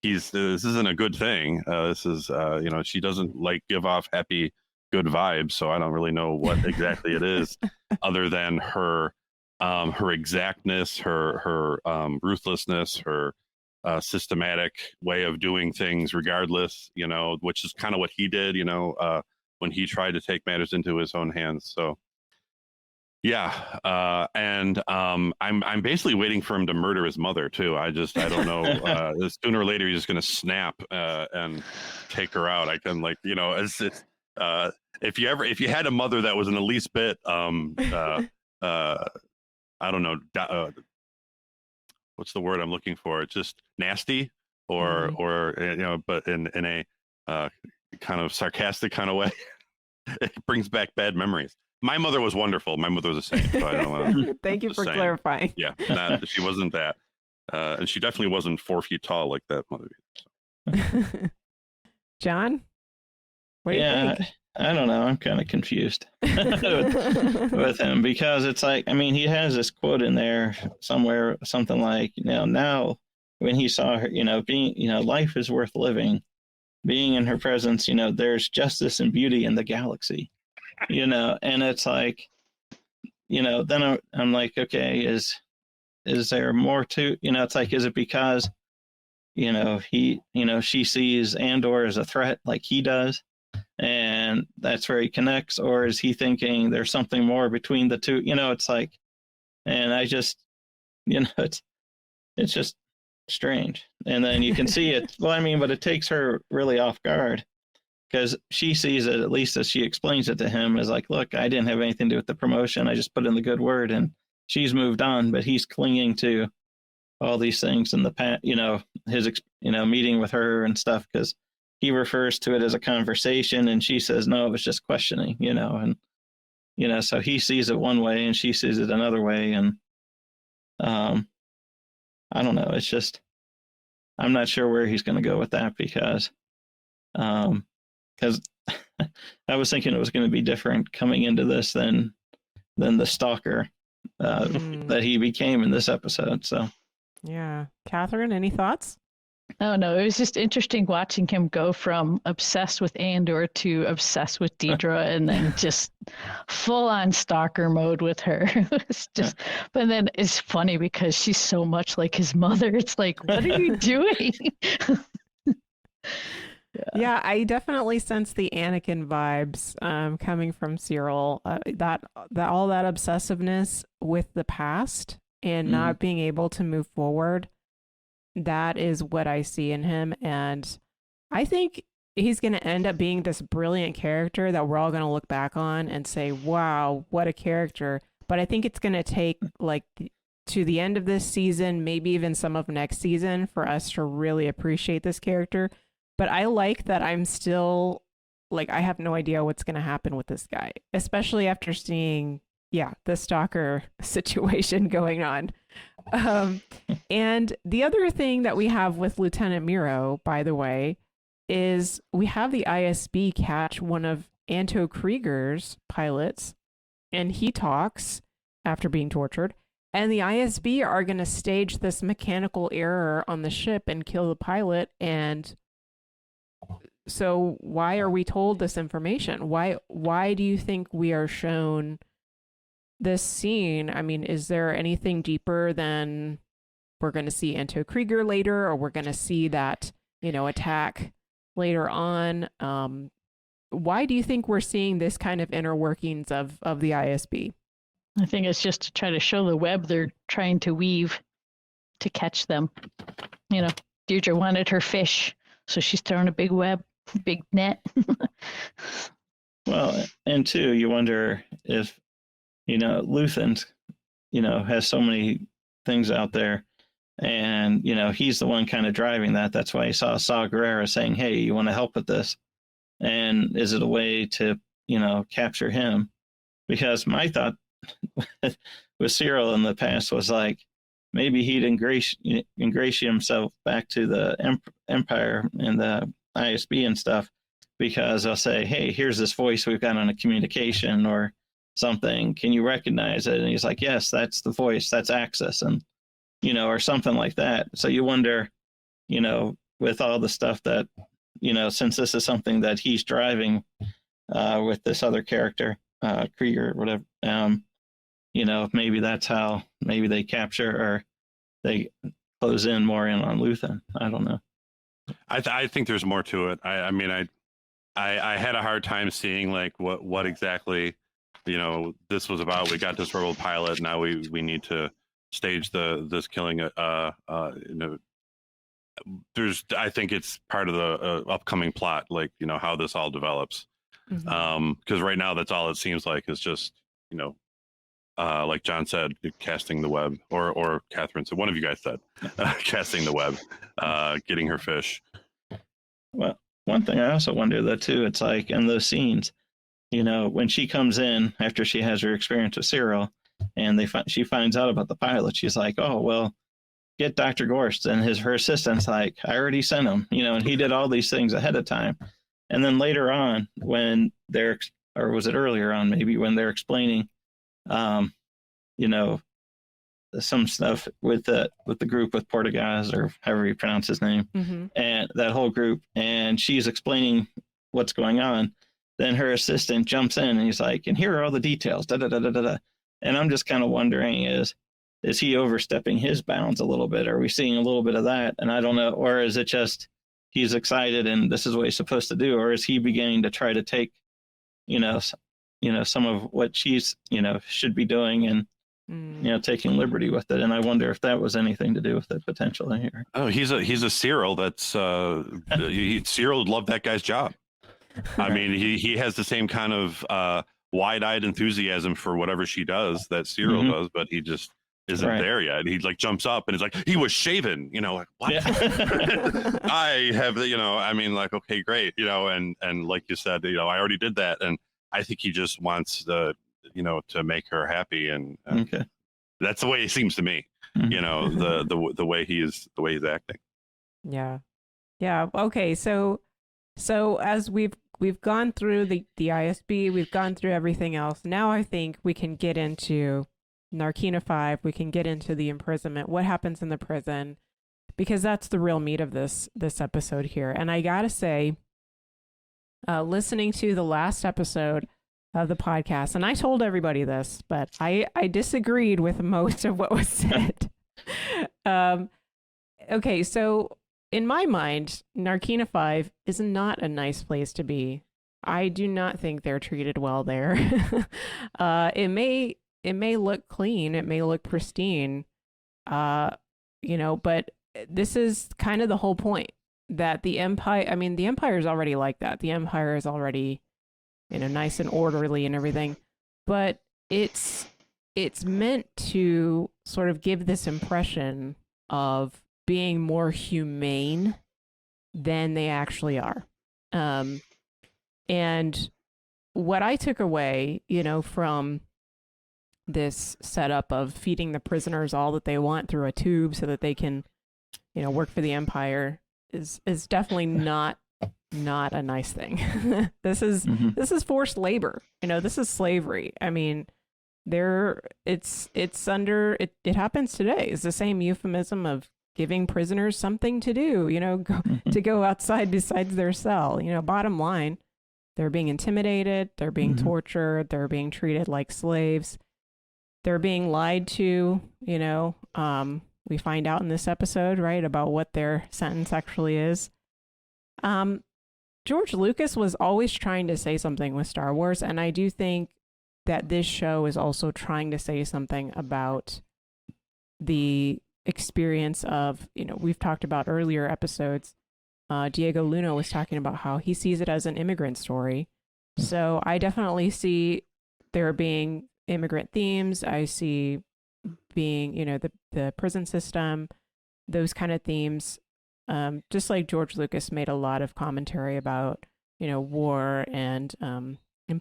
this isn't a good thing. This is she doesn't give off happy good vibes, so I don't really know what exactly it is other than her exactness, her ruthlessness, her systematic way of doing things regardless, which is kind of what he did, when he tried to take matters into his own hands. So yeah, and I'm basically waiting for him to murder his mother too. I don't know. Sooner or later he's just going to snap and take her out. I can if you had a mother that was in the least bit I don't know, what's the word I'm looking for? It's just nasty or but in a kind of sarcastic kind of way. It brings back bad memories. My mother was wonderful. My mother was a saint. So I don't want to. Thank you for clarifying. Yeah, she wasn't that, and she definitely wasn't 4 feet tall like that mother. So. John, what do you think? I don't know. I'm kind of confused with him because it's he has this quote in there somewhere, something like, now when he saw her, being, life is worth living, being in her presence, there's justice and beauty in the galaxy, and it's like, then I'm like, okay, is there more to, it's like, is it because, she sees Andor as a threat like he does? And that's where he connects, or is he thinking there's something more between the two? It's like, and I just, it's just strange. And then you can see it. Well, but it takes her really off guard because she sees it, at least as she explains it to him, as like, look, I didn't have anything to do with the promotion. I just put in the good word, and she's moved on, but he's clinging to all these things in the past, his, meeting with her and stuff, because he refers to it as a conversation and she says, no, it was just questioning, and, so he sees it one way and she sees it another way. And, I don't know. It's just, I'm not sure where he's going to go with that because I was thinking it was going to be different coming into this than the stalker, that he became in this episode. So, yeah. Kathryn, any thoughts? Oh, no, it was just interesting watching him go from obsessed with Andor to obsessed with Deirdre and then just full on stalker mode with her. It's just, but then it's funny because she's so much like his mother. It's like, what are you doing? Yeah, I definitely sense the Anakin vibes coming from Cyril. That all that obsessiveness with the past and not being able to move forward. That is what I see in him. And I think he's going to end up being this brilliant character that we're all going to look back on and say, wow, what a character. But I think it's going to take to the end of this season, maybe even some of next season, for us to really appreciate this character. But I like that I'm still I have no idea what's going to happen with this guy, especially after seeing, the stalker situation going on. And the other thing that we have with Lieutenant Miro, by the way, is we have the ISB catch one of Anto Krieger's pilots, and he talks after being tortured, and the ISB are going to stage this mechanical error on the ship and kill the pilot. And so why are we told this information? Why do you think we are shown this scene? Is there anything deeper than we're going to see Anto Krieger later, or we're going to see that, attack later on? why do you think we're seeing this kind of inner workings of the ISB? I think it's just to try to show the web they're trying to weave to catch them. You know, Deirdre wanted her fish, so she's throwing a big web, big net. Well, and two, you wonder if, Luthen's, has so many things out there, and, he's the one kind of driving that. That's why you saw Saw Gerrera saying, hey, you want to help with this? And is it a way to, capture him? Because my thought with Cyril in the past was like, maybe he'd ingratiate himself back to the Empire and the ISB and stuff, because they'll say, hey, here's this voice we've got on a communication or something. Can you recognize it? And he's like, yes, that's the voice. That's Axis. And, or something like that. So you wonder, with all the stuff that, since this is something that he's driving with this other character, Krieger or whatever, maybe that's how maybe they capture or they close in more in on Luthen. I don't know. I think there's more to it. I mean, I had a hard time seeing like what exactly, this was about. We got this rebel pilot. Now we need to stage this killing. I think it's part of the upcoming plot, like, how this all develops. Because right now that's all it seems like is just, like John said, casting the web, or Kathryn said, one of you guys said, casting the web, getting her fish. Well, one thing I also wonder though too, it's like in those scenes, when she comes in after she has her experience with Cyril, and she finds out about the pilot, she's like, oh well, get Dr. Gorst, and her assistant's like, I already sent him, and he did all these things ahead of time. And then later on, when or was it earlier on maybe, when they're explaining some stuff with the group with Portagaz, or however you pronounce his name, and that whole group, and she's explaining what's going on, then her assistant jumps in and he's like, and here are all the details, da da da da da da. And I'm just kind of wondering, is he overstepping his bounds a little bit? Are we seeing a little bit of that? And I don't know, or is it just he's excited and this is what he's supposed to do, or is he beginning to try to take some of what she's should be doing, and taking liberty with it? And I wonder if that was anything to do with it potentially here. Oh, he's a Cyril. That's Cyril would love that guy's job. I mean, he has the same kind of wide-eyed enthusiasm for whatever she does that Cyril does, but he just isn't there yet. He like jumps up and is like, he was shaven, like what? Yeah. I have, I mean, like, okay, great, and like you said, I already did that, and I think he just wants to make her happy, and okay. That's the way it seems to me. The way he's acting. Yeah. Okay, so as we've gone through the ISB, we've gone through everything else. Now I think we can get into Narkina 5. We can get into the imprisonment. What happens in the prison? Because that's the real meat of this episode here. And I gotta say, listening to the last episode of the podcast, and I told everybody this, but I disagreed with most of what was said. Okay, so in my mind, Narkina 5 is not a nice place to be. I do not think they're treated well there. It may look clean, it may look pristine, but this is kind of the whole point, that the Empire is already like that. The Empire is already, nice and orderly and everything, but it's meant to sort of give this impression of being more humane than they actually are. And what I took away, from this setup of feeding the prisoners all that they want through a tube so that they can, work for the Empire is definitely not a nice thing. This is forced labor. This is slavery. I mean, it happens today. It's the same euphemism of giving prisoners something to do, to go outside besides their cell. Bottom line, they're being intimidated, they're being tortured, they're being treated like slaves, they're being lied to. We find out in this episode, right, about what their sentence actually is. George Lucas was always trying to say something with Star Wars, and I do think that this show is also trying to say something about the experience of, we've talked about earlier episodes, Diego Luna was talking about how he sees it as an immigrant story. So I definitely see there being immigrant themes. I see being, the prison system, those kind of themes. Just like George Lucas made a lot of commentary about, war and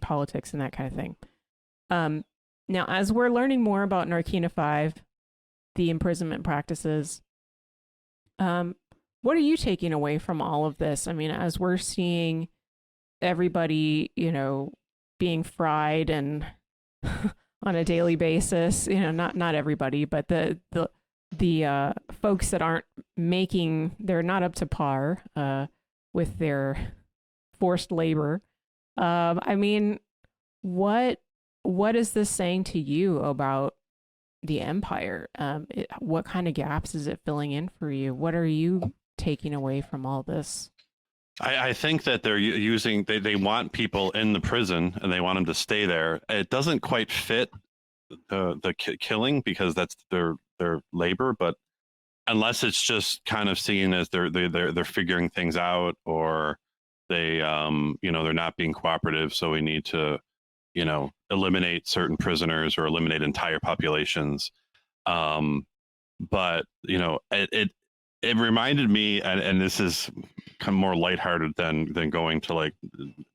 politics and that kind of thing. Now, as we're learning more about Narkina 5, the imprisonment practices, what are you taking away from all of this? I mean, as we're seeing everybody, being fried and on a daily basis, not everybody, but the folks that aren't they're not up to par with their forced labor. I mean, what is this saying to you about the empire? What kind of gaps is it filling in for you? What are you taking away from all this? I think that they're using, they want people in the prison and they want them to stay there. It doesn't quite fit the killing because that's their labor, but unless it's just kind of seen as they're figuring things out, or they they're not being cooperative, so we need to eliminate certain prisoners or eliminate entire populations. But it reminded me, and this is kind of more lighthearted than going to like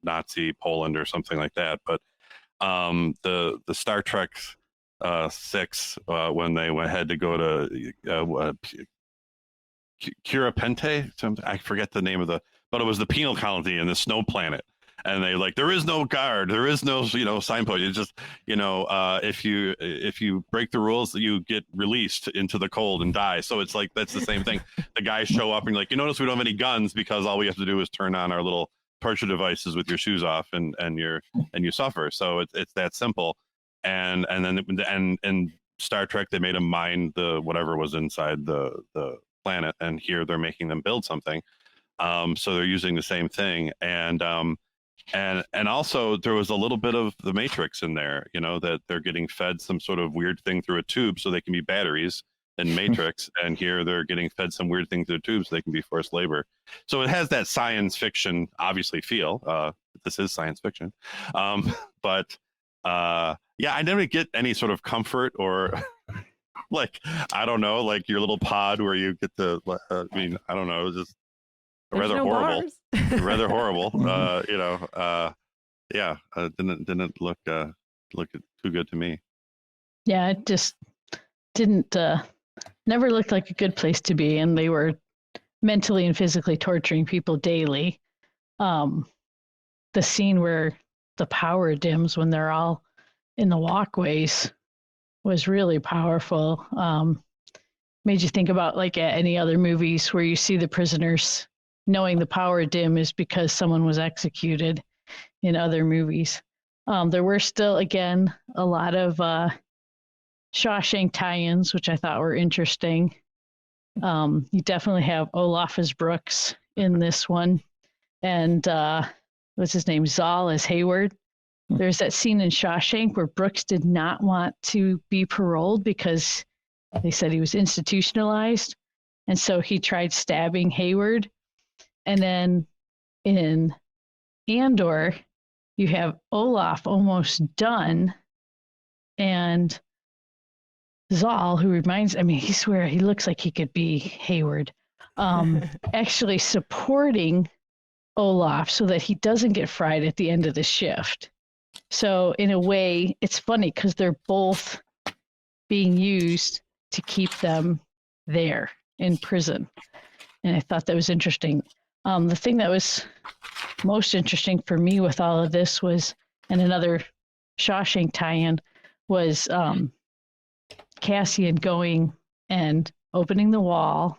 Nazi Poland or something like that. But the Star Trek 6, when they had to go to Curapente, I forget the name but it was the penal colony in the snow planet. And they there is no guard, there is no signpost. It's just if you break the rules, you get released into the cold and die. So it's that's the same thing. The guys show up and you notice we don't have any guns because all we have to do is turn on our little torture devices with your shoes off and you suffer. So it's that simple. And then in Star Trek they made them mine the whatever was inside the planet, and here they're making them build something. So they're using the same thing. And also there was a little bit of the Matrix in there, that they're getting fed some sort of weird thing through a tube so they can be batteries in Matrix. And here they're getting fed some weird thing through a tube so they can be forced labor. So it has that science fiction, obviously, feel. This is science fiction. But I never get any sort of comfort or I don't know, your little pod where you get to, I don't know, just rather horrible. Rather horrible. Didn't look too good to me. Yeah, it just didn't never looked like a good place to be, and they were mentally and physically torturing people daily. The scene where the power dims when they're all in the walkways was really powerful. Made you think about at any other movies where you see the prisoners knowing the power dim is because someone was executed in other movies. There were still, again, a lot of Shawshank tie-ins, which I thought were interesting. You definitely have Olaf as Brooks in this one. And what's his name? Zal as Hayward. There's that scene in Shawshank where Brooks did not want to be paroled because they said he was institutionalized. And so he tried stabbing Hayward. And then in Andor, you have Olaf almost done, and Zal, who he looks like he could be Hayward, actually supporting Olaf so that he doesn't get fried at the end of the shift. So in a way, it's funny because they're both being used to keep them there in prison. And I thought that was interesting. The thing that was most interesting for me with all of this was, and another Shawshank tie-in, was Cassian going and opening the wall,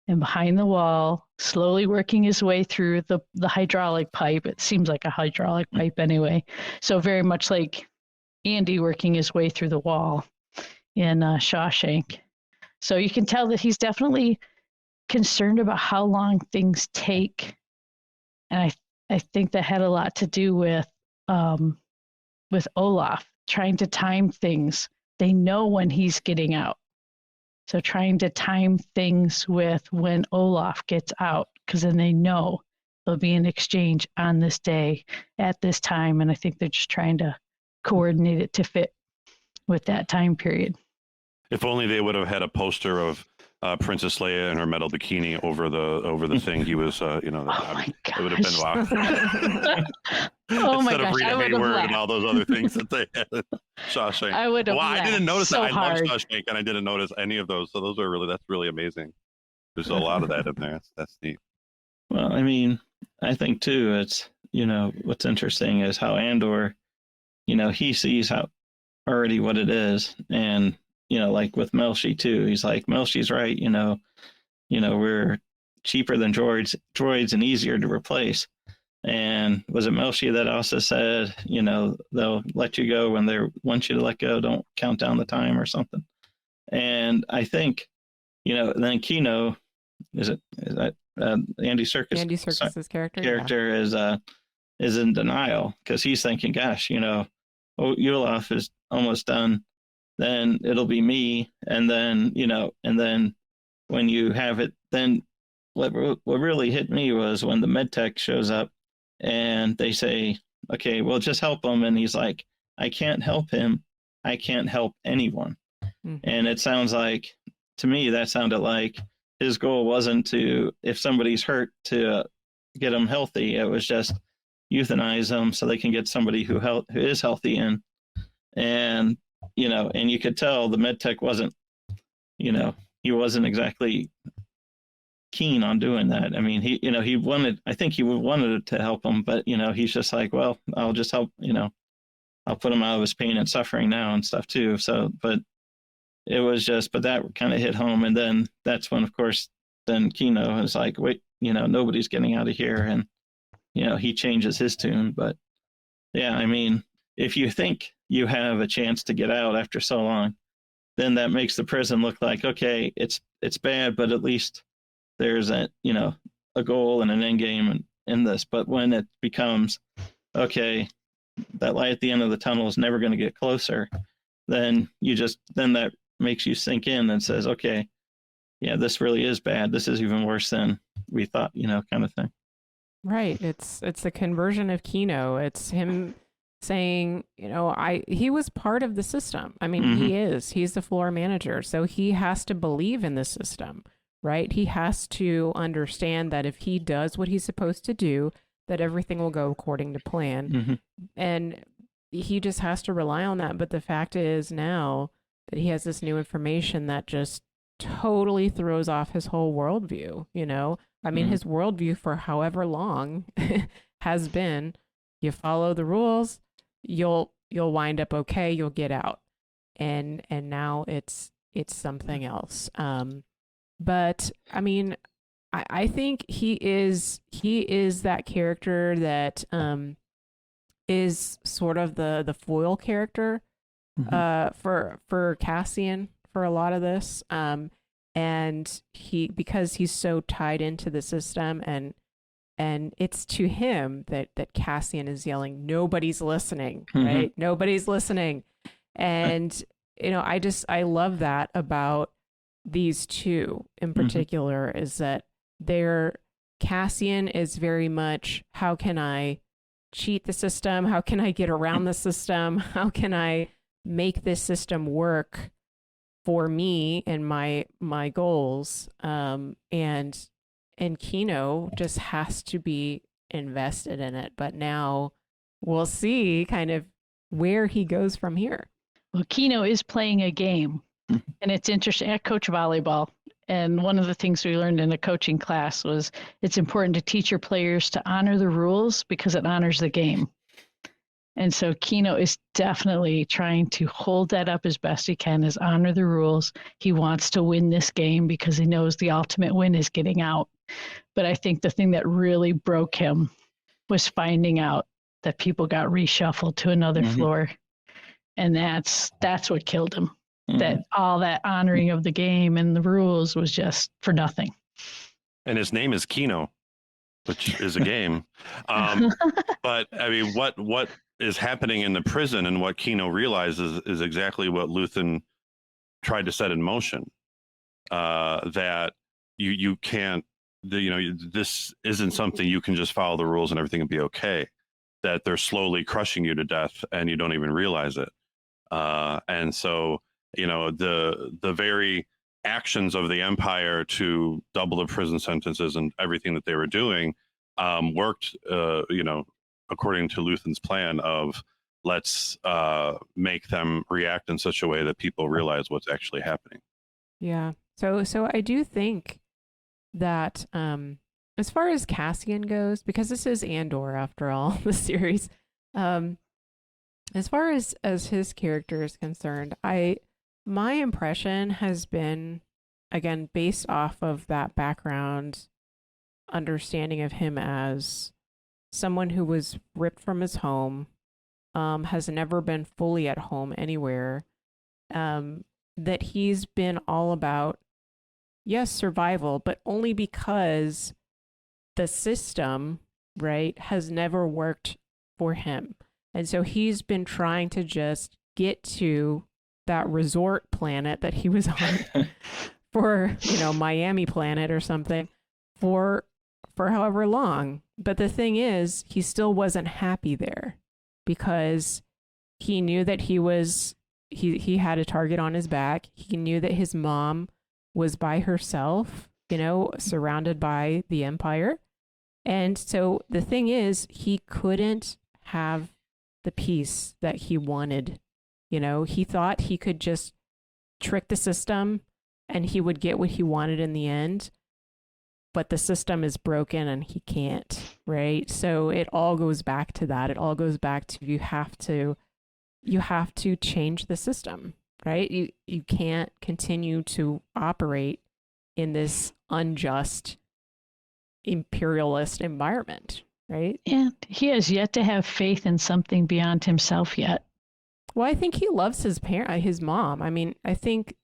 and behind the wall, slowly working his way through the hydraulic pipe. It seems like a hydraulic pipe anyway. So very much like Andy working his way through the wall in Shawshank. So you can tell that he's definitely concerned about how long things take. And I I think that had a lot to do with Olaf trying to time things. They know when he's getting out. So trying to time things with when Olaf gets out, because then they know there'll be an exchange on this day at this time. And I think they're just trying to coordinate it to fit with that time period. If only they would have had a poster of Princess Leia in her metal bikini over the thing he was, it would have been wow. Instead of Rita Hayworth and all those other things that they had in Shawshank. I would have. Well, I didn't notice so that. hard. I love Shawshank, and I didn't notice any of those. So that's really amazing. There's a lot of that in there. That's neat. Well, I mean, I think too, it's, what's interesting is how Andor, he sees how already what it is. And, like with Melshi too, he's like, Melshi's right. We're cheaper than droids and easier to replace. And was it Melshi that also said, they'll let you go when they want you to let go, don't count down the time or something. And I think, then Kino, is that Andy Serkis? Andy Serkis's character is in denial because he's thinking, gosh, Olaf is almost done. Then it'll be me. And then, and then when you have it, then what really hit me was when the medtech shows up and they say, okay, well, just help him. And he's like, I can't help him. I can't help anyone. Mm-hmm. And it sounds like, to me, that sounded like his goal wasn't to, if somebody's hurt, to get them healthy. It was just euthanize them so they can get somebody who is healthy in. And, and you could tell the medtech wasn't, he wasn't exactly keen on doing that. I mean, he wanted to help him, but, he's just like, well, I'll just help, I'll put him out of his pain and suffering now and stuff too. So, but it was just, but that kind of hit home. And then that's when, of course, then Kino is like, wait, nobody's getting out of here. And, he changes his tune. But yeah, I mean, if you think you have a chance to get out after so long, then that makes the prison look like, okay, it's bad, but at least there's a goal and an end game in this. But when it becomes, okay, that light at the end of the tunnel is never going to get closer, then that makes you sink in and says, okay, yeah, this really is bad. This is even worse than we thought, kind of thing. Right. It's the conversion of Kino. It's him saying, he was part of the system. I mean, mm-hmm. He's the floor manager. So he has to believe in the system, right? He has to understand that if he does what he's supposed to do, that everything will go according to plan. Mm-hmm. And he just has to rely on that. But the fact is now that he has this new information that just totally throws off his whole worldview, I mean, his worldview for however long has been, you follow the rules, you'll wind up okay, you'll get out. And now it's something else. But I mean, I think he is that character that is sort of the foil character for Cassian for a lot of this. And because he's so tied into the system and it's to him that Cassian is yelling, nobody's listening, right? Nobody's listening. And, I love that about these two in particular is that Cassian is very much, how can I cheat the system? How can I get around the system? How can I make this system work for me and my goals? And Kino just has to be invested in it. But now we'll see kind of where he goes from here. Well, Kino is playing a game, and it's interesting. I coach volleyball, and one of the things we learned in a coaching class was it's important to teach your players to honor the rules because it honors the game. And so Kino is definitely trying to hold that up as best he can, is honor the rules. He wants to win this game because he knows the ultimate win is getting out. But I think the thing that really broke him was finding out that people got reshuffled to another floor. And that's what killed him. That all that honoring of the game and the rules was just for nothing. And his name is Kino. which is a game. But I mean, what is happening in the prison and what Kino realizes is exactly what Luthen tried to set in motion. That you can't, this isn't something you can just follow the rules and everything will be okay. That they're slowly crushing you to death and you don't even realize it. And so, the very actions of the Empire to double the prison sentences and everything that they were doing worked, according to Luthen's plan of let's make them react in such a way that people realize what's actually happening. Yeah. So I do think that as far as Cassian goes, because this is Andor after all, the series, as far as his character is concerned, my impression has been, again, based off of that background understanding of him as someone who was ripped from his home, has never been fully at home anywhere, that he's been all about, yes, survival, but only because the system, right, has never worked for him. And so he's been trying to just get to that resort planet that he was on for, Miami planet or something for however long. But the thing is, he still wasn't happy there because he knew that he had a target on his back. He knew that his mom was by herself, surrounded by the Empire. And so the thing is, he couldn't have the peace that he wanted. He thought he could just trick the system and he would get what he wanted in the end. But the system is broken and he can't, right? So it all goes back to that. It all goes back to you have to change the system, right? You can't continue to operate in this unjust imperialist environment, right? Yeah, he has yet to have faith in something beyond himself yet. Well, I think he loves his mom. I mean, I think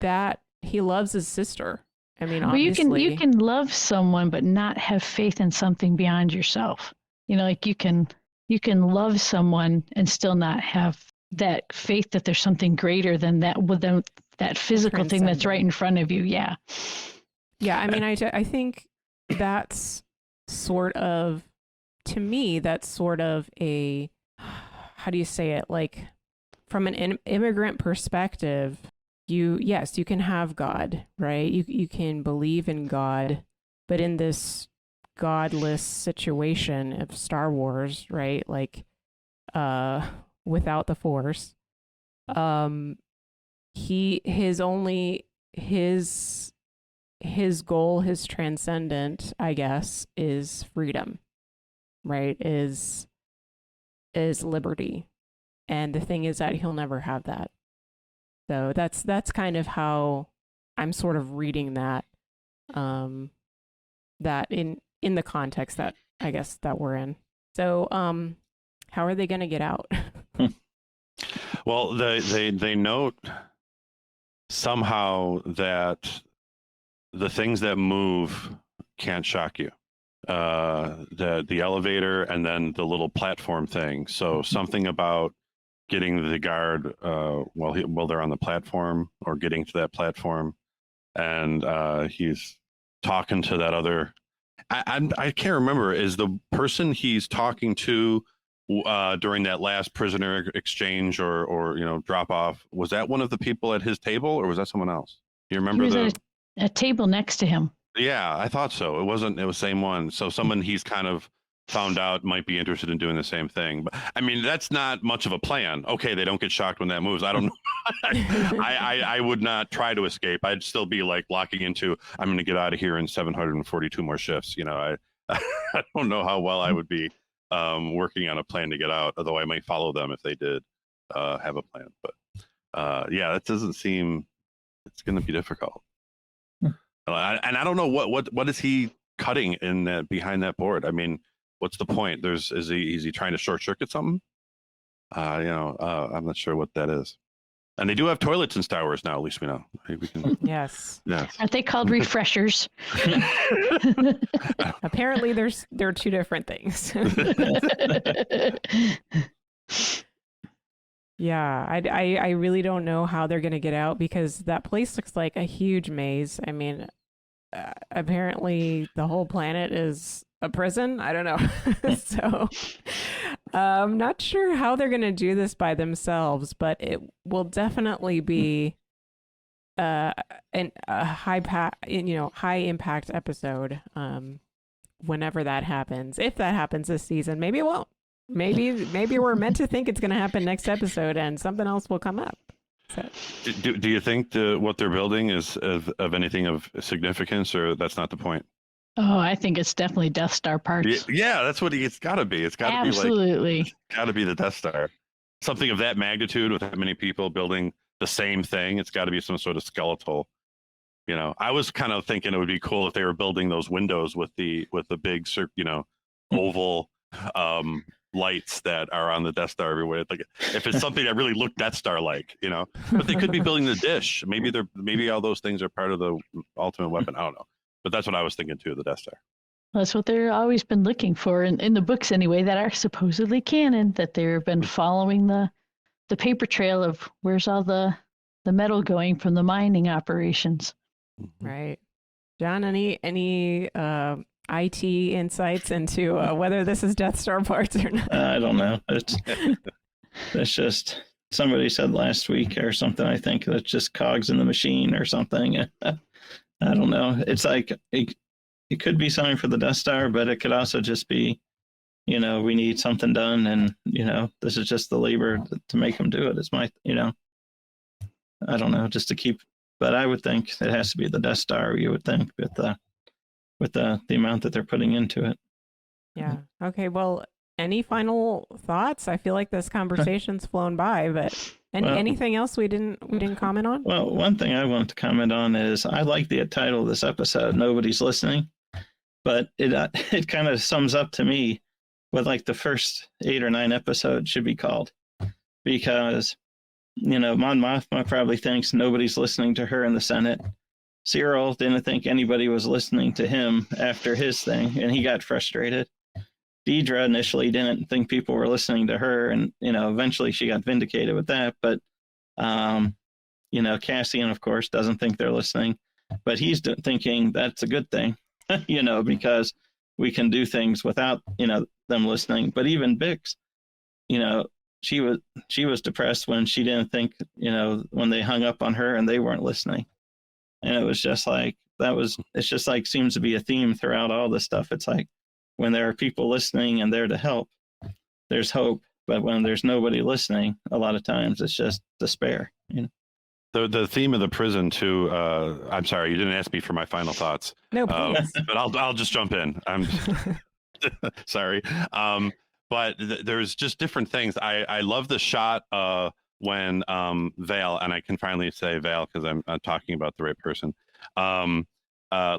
that he loves his sister. I mean, obviously. You can love someone but not have faith in something beyond yourself. Like you can love someone and still not have that faith that there's something greater than that physical thing that's right in front of you. Yeah. Yeah. I mean, I think that's sort of, to me, that's sort of a, how do you say it? Like from an immigrant perspective, you can have God, right? You can believe in God, but in this godless situation of Star Wars, right? Like, without the Force, his goal, his transcendent, I guess, is freedom, right? Is liberty. And the thing is that he'll never have that. So that's kind of how I'm sort of reading that, that in the context that I guess that we're in. So, how are they going to get out? Well, they note somehow that the things that move can't shock you. The elevator and then the little platform thing. So something about getting the guard while they're on the platform or getting to that platform, and he's talking to that other. I can't remember. Is the person he's talking to during that last prisoner exchange or drop off, was that one of the people at his table or was that someone else? You remember? He was at a table next to him. Yeah, I thought so. It was the same one. So someone he's kind of found out might be interested in doing the same thing. But I mean, that's not much of a plan. Okay, they don't get shocked when that moves. I don't know. I would not try to escape. I'd still be like locking into, I'm going to get out of here in 742 more shifts. I don't know how well I would be working on a plan to get out, although I might follow them if they did have a plan. But yeah, that doesn't seem, it's going to be difficult. And I don't know what is he cutting in that behind that board. I mean, what's the point? Is he trying to short circuit something? I'm not sure what that is. And they do have toilets in Star Wars now, at least we know. We can, yes. Yeah. Aren't they called refreshers? Apparently, they're two different things. Yeah, I really don't know how they're going to get out because that place looks like a huge maze. I mean, apparently the whole planet is a prison. I don't know. So I'm not sure how they're going to do this by themselves, but it will definitely be a high impact episode whenever that happens. If that happens this season, maybe it won't. Maybe we're meant to think it's going to happen next episode and something else will come up. So. Do you think what they're building is of anything of significance, or that's not the point? Oh, I think it's definitely Death Star parts. Yeah, that's what it's got to be. It's got to be absolutely. It's got to be the Death Star. Something of that magnitude with that many people building the same thing. It's got to be some sort of skeletal. I was kind of thinking it would be cool if they were building those windows with the big, oval lights that are on the Death Star everywhere. Like if it's something that really looked Death Star like, but they could be building the dish. Maybe all those things are part of the ultimate weapon. I don't know. But that's what I was thinking too, the Death Star. That's what they've always been looking for in the books anyway, that are supposedly canon, that they've been following the paper trail of where's all the metal going from the mining operations. Right. John, any IT insights into whether this is Death Star parts or not? I don't know. It's just somebody said last week or something. I think that's just cogs in the machine or something. I don't know. It's like it could be something for the Death Star, but it could also just be, we need something done, and this is just the labor to make them do it. It's my, I don't know, just to keep. But I would think it has to be the Death Star. You would think with the amount that they're putting into it. Yeah. Okay. Well, any final thoughts? I feel like this conversation's flown by, but anything else we didn't comment on? Well, one thing I want to comment on is I like the title of this episode, Nobody's Listening, but it kind of sums up to me what like the first 8 or 9 episodes should be called, because Mon Mothma probably thinks nobody's listening to her in the Senate. Cyril didn't think anybody was listening to him after his thing, and he got frustrated. Deidre initially didn't think people were listening to her, and eventually she got vindicated with that. But Cassian, of course, doesn't think they're listening, but he's thinking that's a good thing, because we can do things without them listening. But even Bix, she was depressed when she didn't think when they hung up on her and they weren't listening. And it was just like, it's just like seems to be a theme throughout all this stuff. It's like when there are people listening and there to help, there's hope. But when there's nobody listening, a lot of times it's just despair. The theme of the prison too. I'm sorry, you didn't ask me for my final thoughts. No, please. But I'll just jump in. I'm sorry. But there's just different things. I love the shot when Vale, and I can finally say Vale because I'm talking about the right person,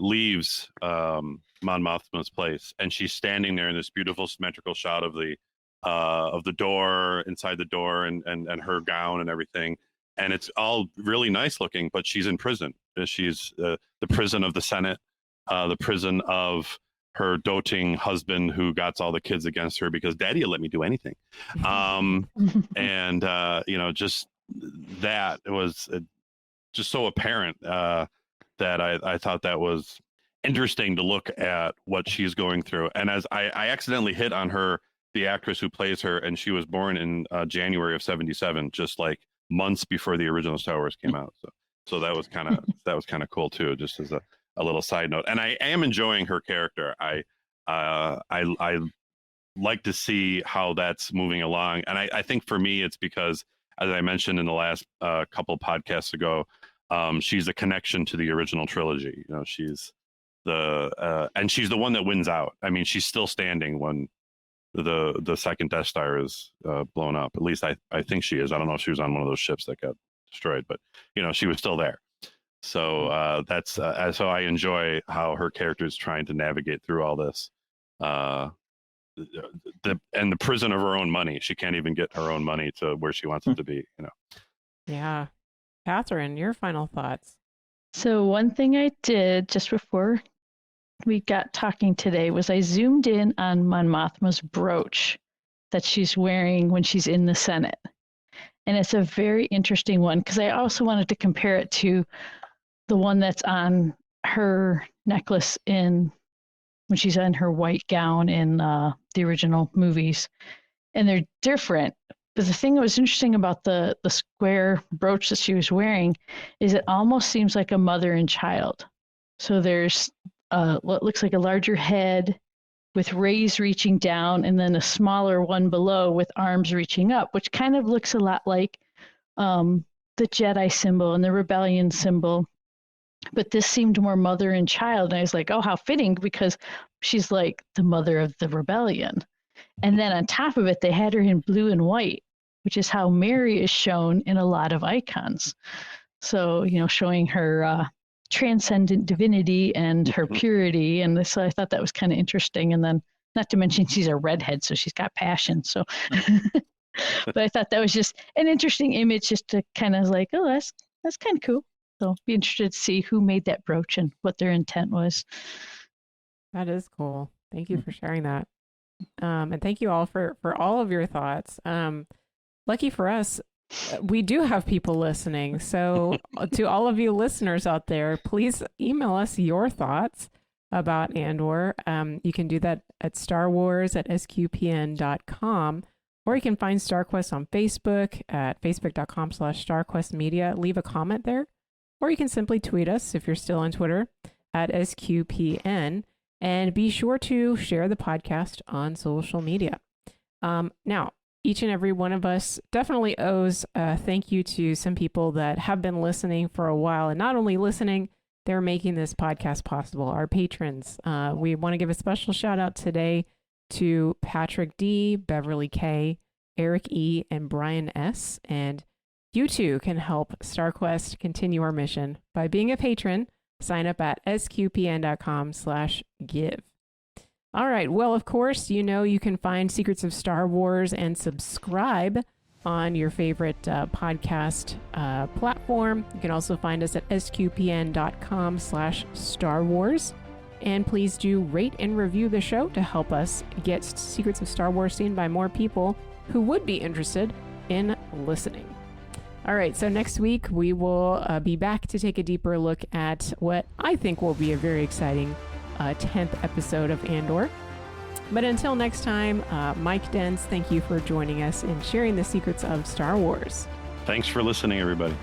leaves Mon Mothma's place, and she's standing there in this beautiful symmetrical shot of the door, inside the door, and her gown and everything, and it's all really nice looking. But she's in prison. She's the prison of the Senate, the prison of her doting husband who got all the kids against her because daddy will let me do anything. And, just that was just so apparent that I thought that was interesting to look at what she's going through. And as I accidentally hit on her, the actress who plays her, and she was born in January of 1977, just like months before the original Star Wars came out. So that was kind of cool too, just as a little side note. And I am enjoying her character. I like to see how that's moving along. And I think for me, it's because, as I mentioned in the last couple podcasts ago, she's a connection to the original trilogy. She's and she's the one that wins out. I mean, she's still standing when the second Death Star is blown up. At least I think she is. I don't know if she was on one of those ships that got destroyed, but she was still there. So that's so I enjoy how her character is trying to navigate through all this, the prison of her own money. She can't even get her own money to where she wants it to be. Yeah. Kathryn, your final thoughts. So one thing I did just before we got talking today was I zoomed in on Mon Mothma's brooch that she's wearing when she's in the Senate. And it's a very interesting one because I also wanted to compare it to the one that's on her necklace when she's in her white gown in the original movies. And they're different. But the thing that was interesting about the square brooch that she was wearing is it almost seems like a mother and child. So there's what looks like a larger head with rays reaching down, and then a smaller one below with arms reaching up, which kind of looks a lot like the Jedi symbol and the rebellion symbol. But this seemed more mother and child. And I was like, oh, how fitting, because she's like the mother of the rebellion. And then on top of it, they had her in blue and white, which is how Mary is shown in a lot of icons. So, showing her transcendent divinity and her purity. And so I thought that was kind of interesting. And then not to mention she's a redhead, so she's got passion. So, but I thought that was just an interesting image just to kind of like, oh, that's kind of cool. So be interested to see who made that brooch and what their intent was. That is cool. Thank you for sharing that. And thank you all for all of your thoughts. Lucky for us, we do have people listening. So to all of you listeners out there, please email us your thoughts about Andor. You can do that at starwars@sqpn.com, or you can find StarQuest on Facebook at facebook.com/StarQuestMedia. Leave a comment there, or you can simply tweet us if you're still on Twitter at SQPN, and be sure to share the podcast on social media. Now, each and every one of us definitely owes a thank you to some people that have been listening for a while, and not only listening, they're making this podcast possible, our patrons. We want to give a special shout out today to Patrick D, Beverly K, Eric E, and Brian S. And you too can help StarQuest continue our mission by being a patron. Sign up at sqpn.com/give. All right. Well, of course, you can find Secrets of Star Wars and subscribe on your favorite podcast platform. You can also find us at sqpn.com/Star Wars. And please do rate and review the show to help us get Secrets of Star Wars seen by more people who would be interested in listening. All right. So next week, we will be back to take a deeper look at what I think will be a very exciting 10th episode of Andor. But until next time, Mike Denz, thank you for joining us and sharing the secrets of Star Wars. Thanks for listening, everybody.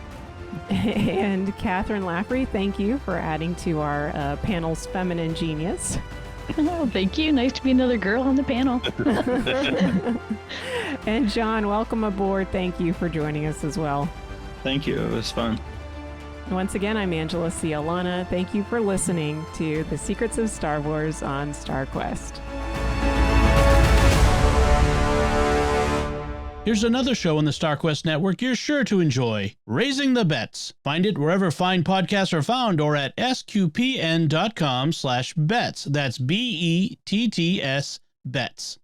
And Kathryn Laffrey, thank you for adding to our panel's feminine genius. Oh, thank you. Nice to be another girl on the panel. And Jon, welcome aboard. Thank you for joining us as well. Thank you. It was fun. Once again, I'm Angela Sealana. Thank you for listening to The Secrets of Star Wars on StarQuest. Here's another show on the StarQuest network you're sure to enjoy, Raising the Bets. Find it wherever fine podcasts are found or at sqpn.com/bets. That's BETTS, bets.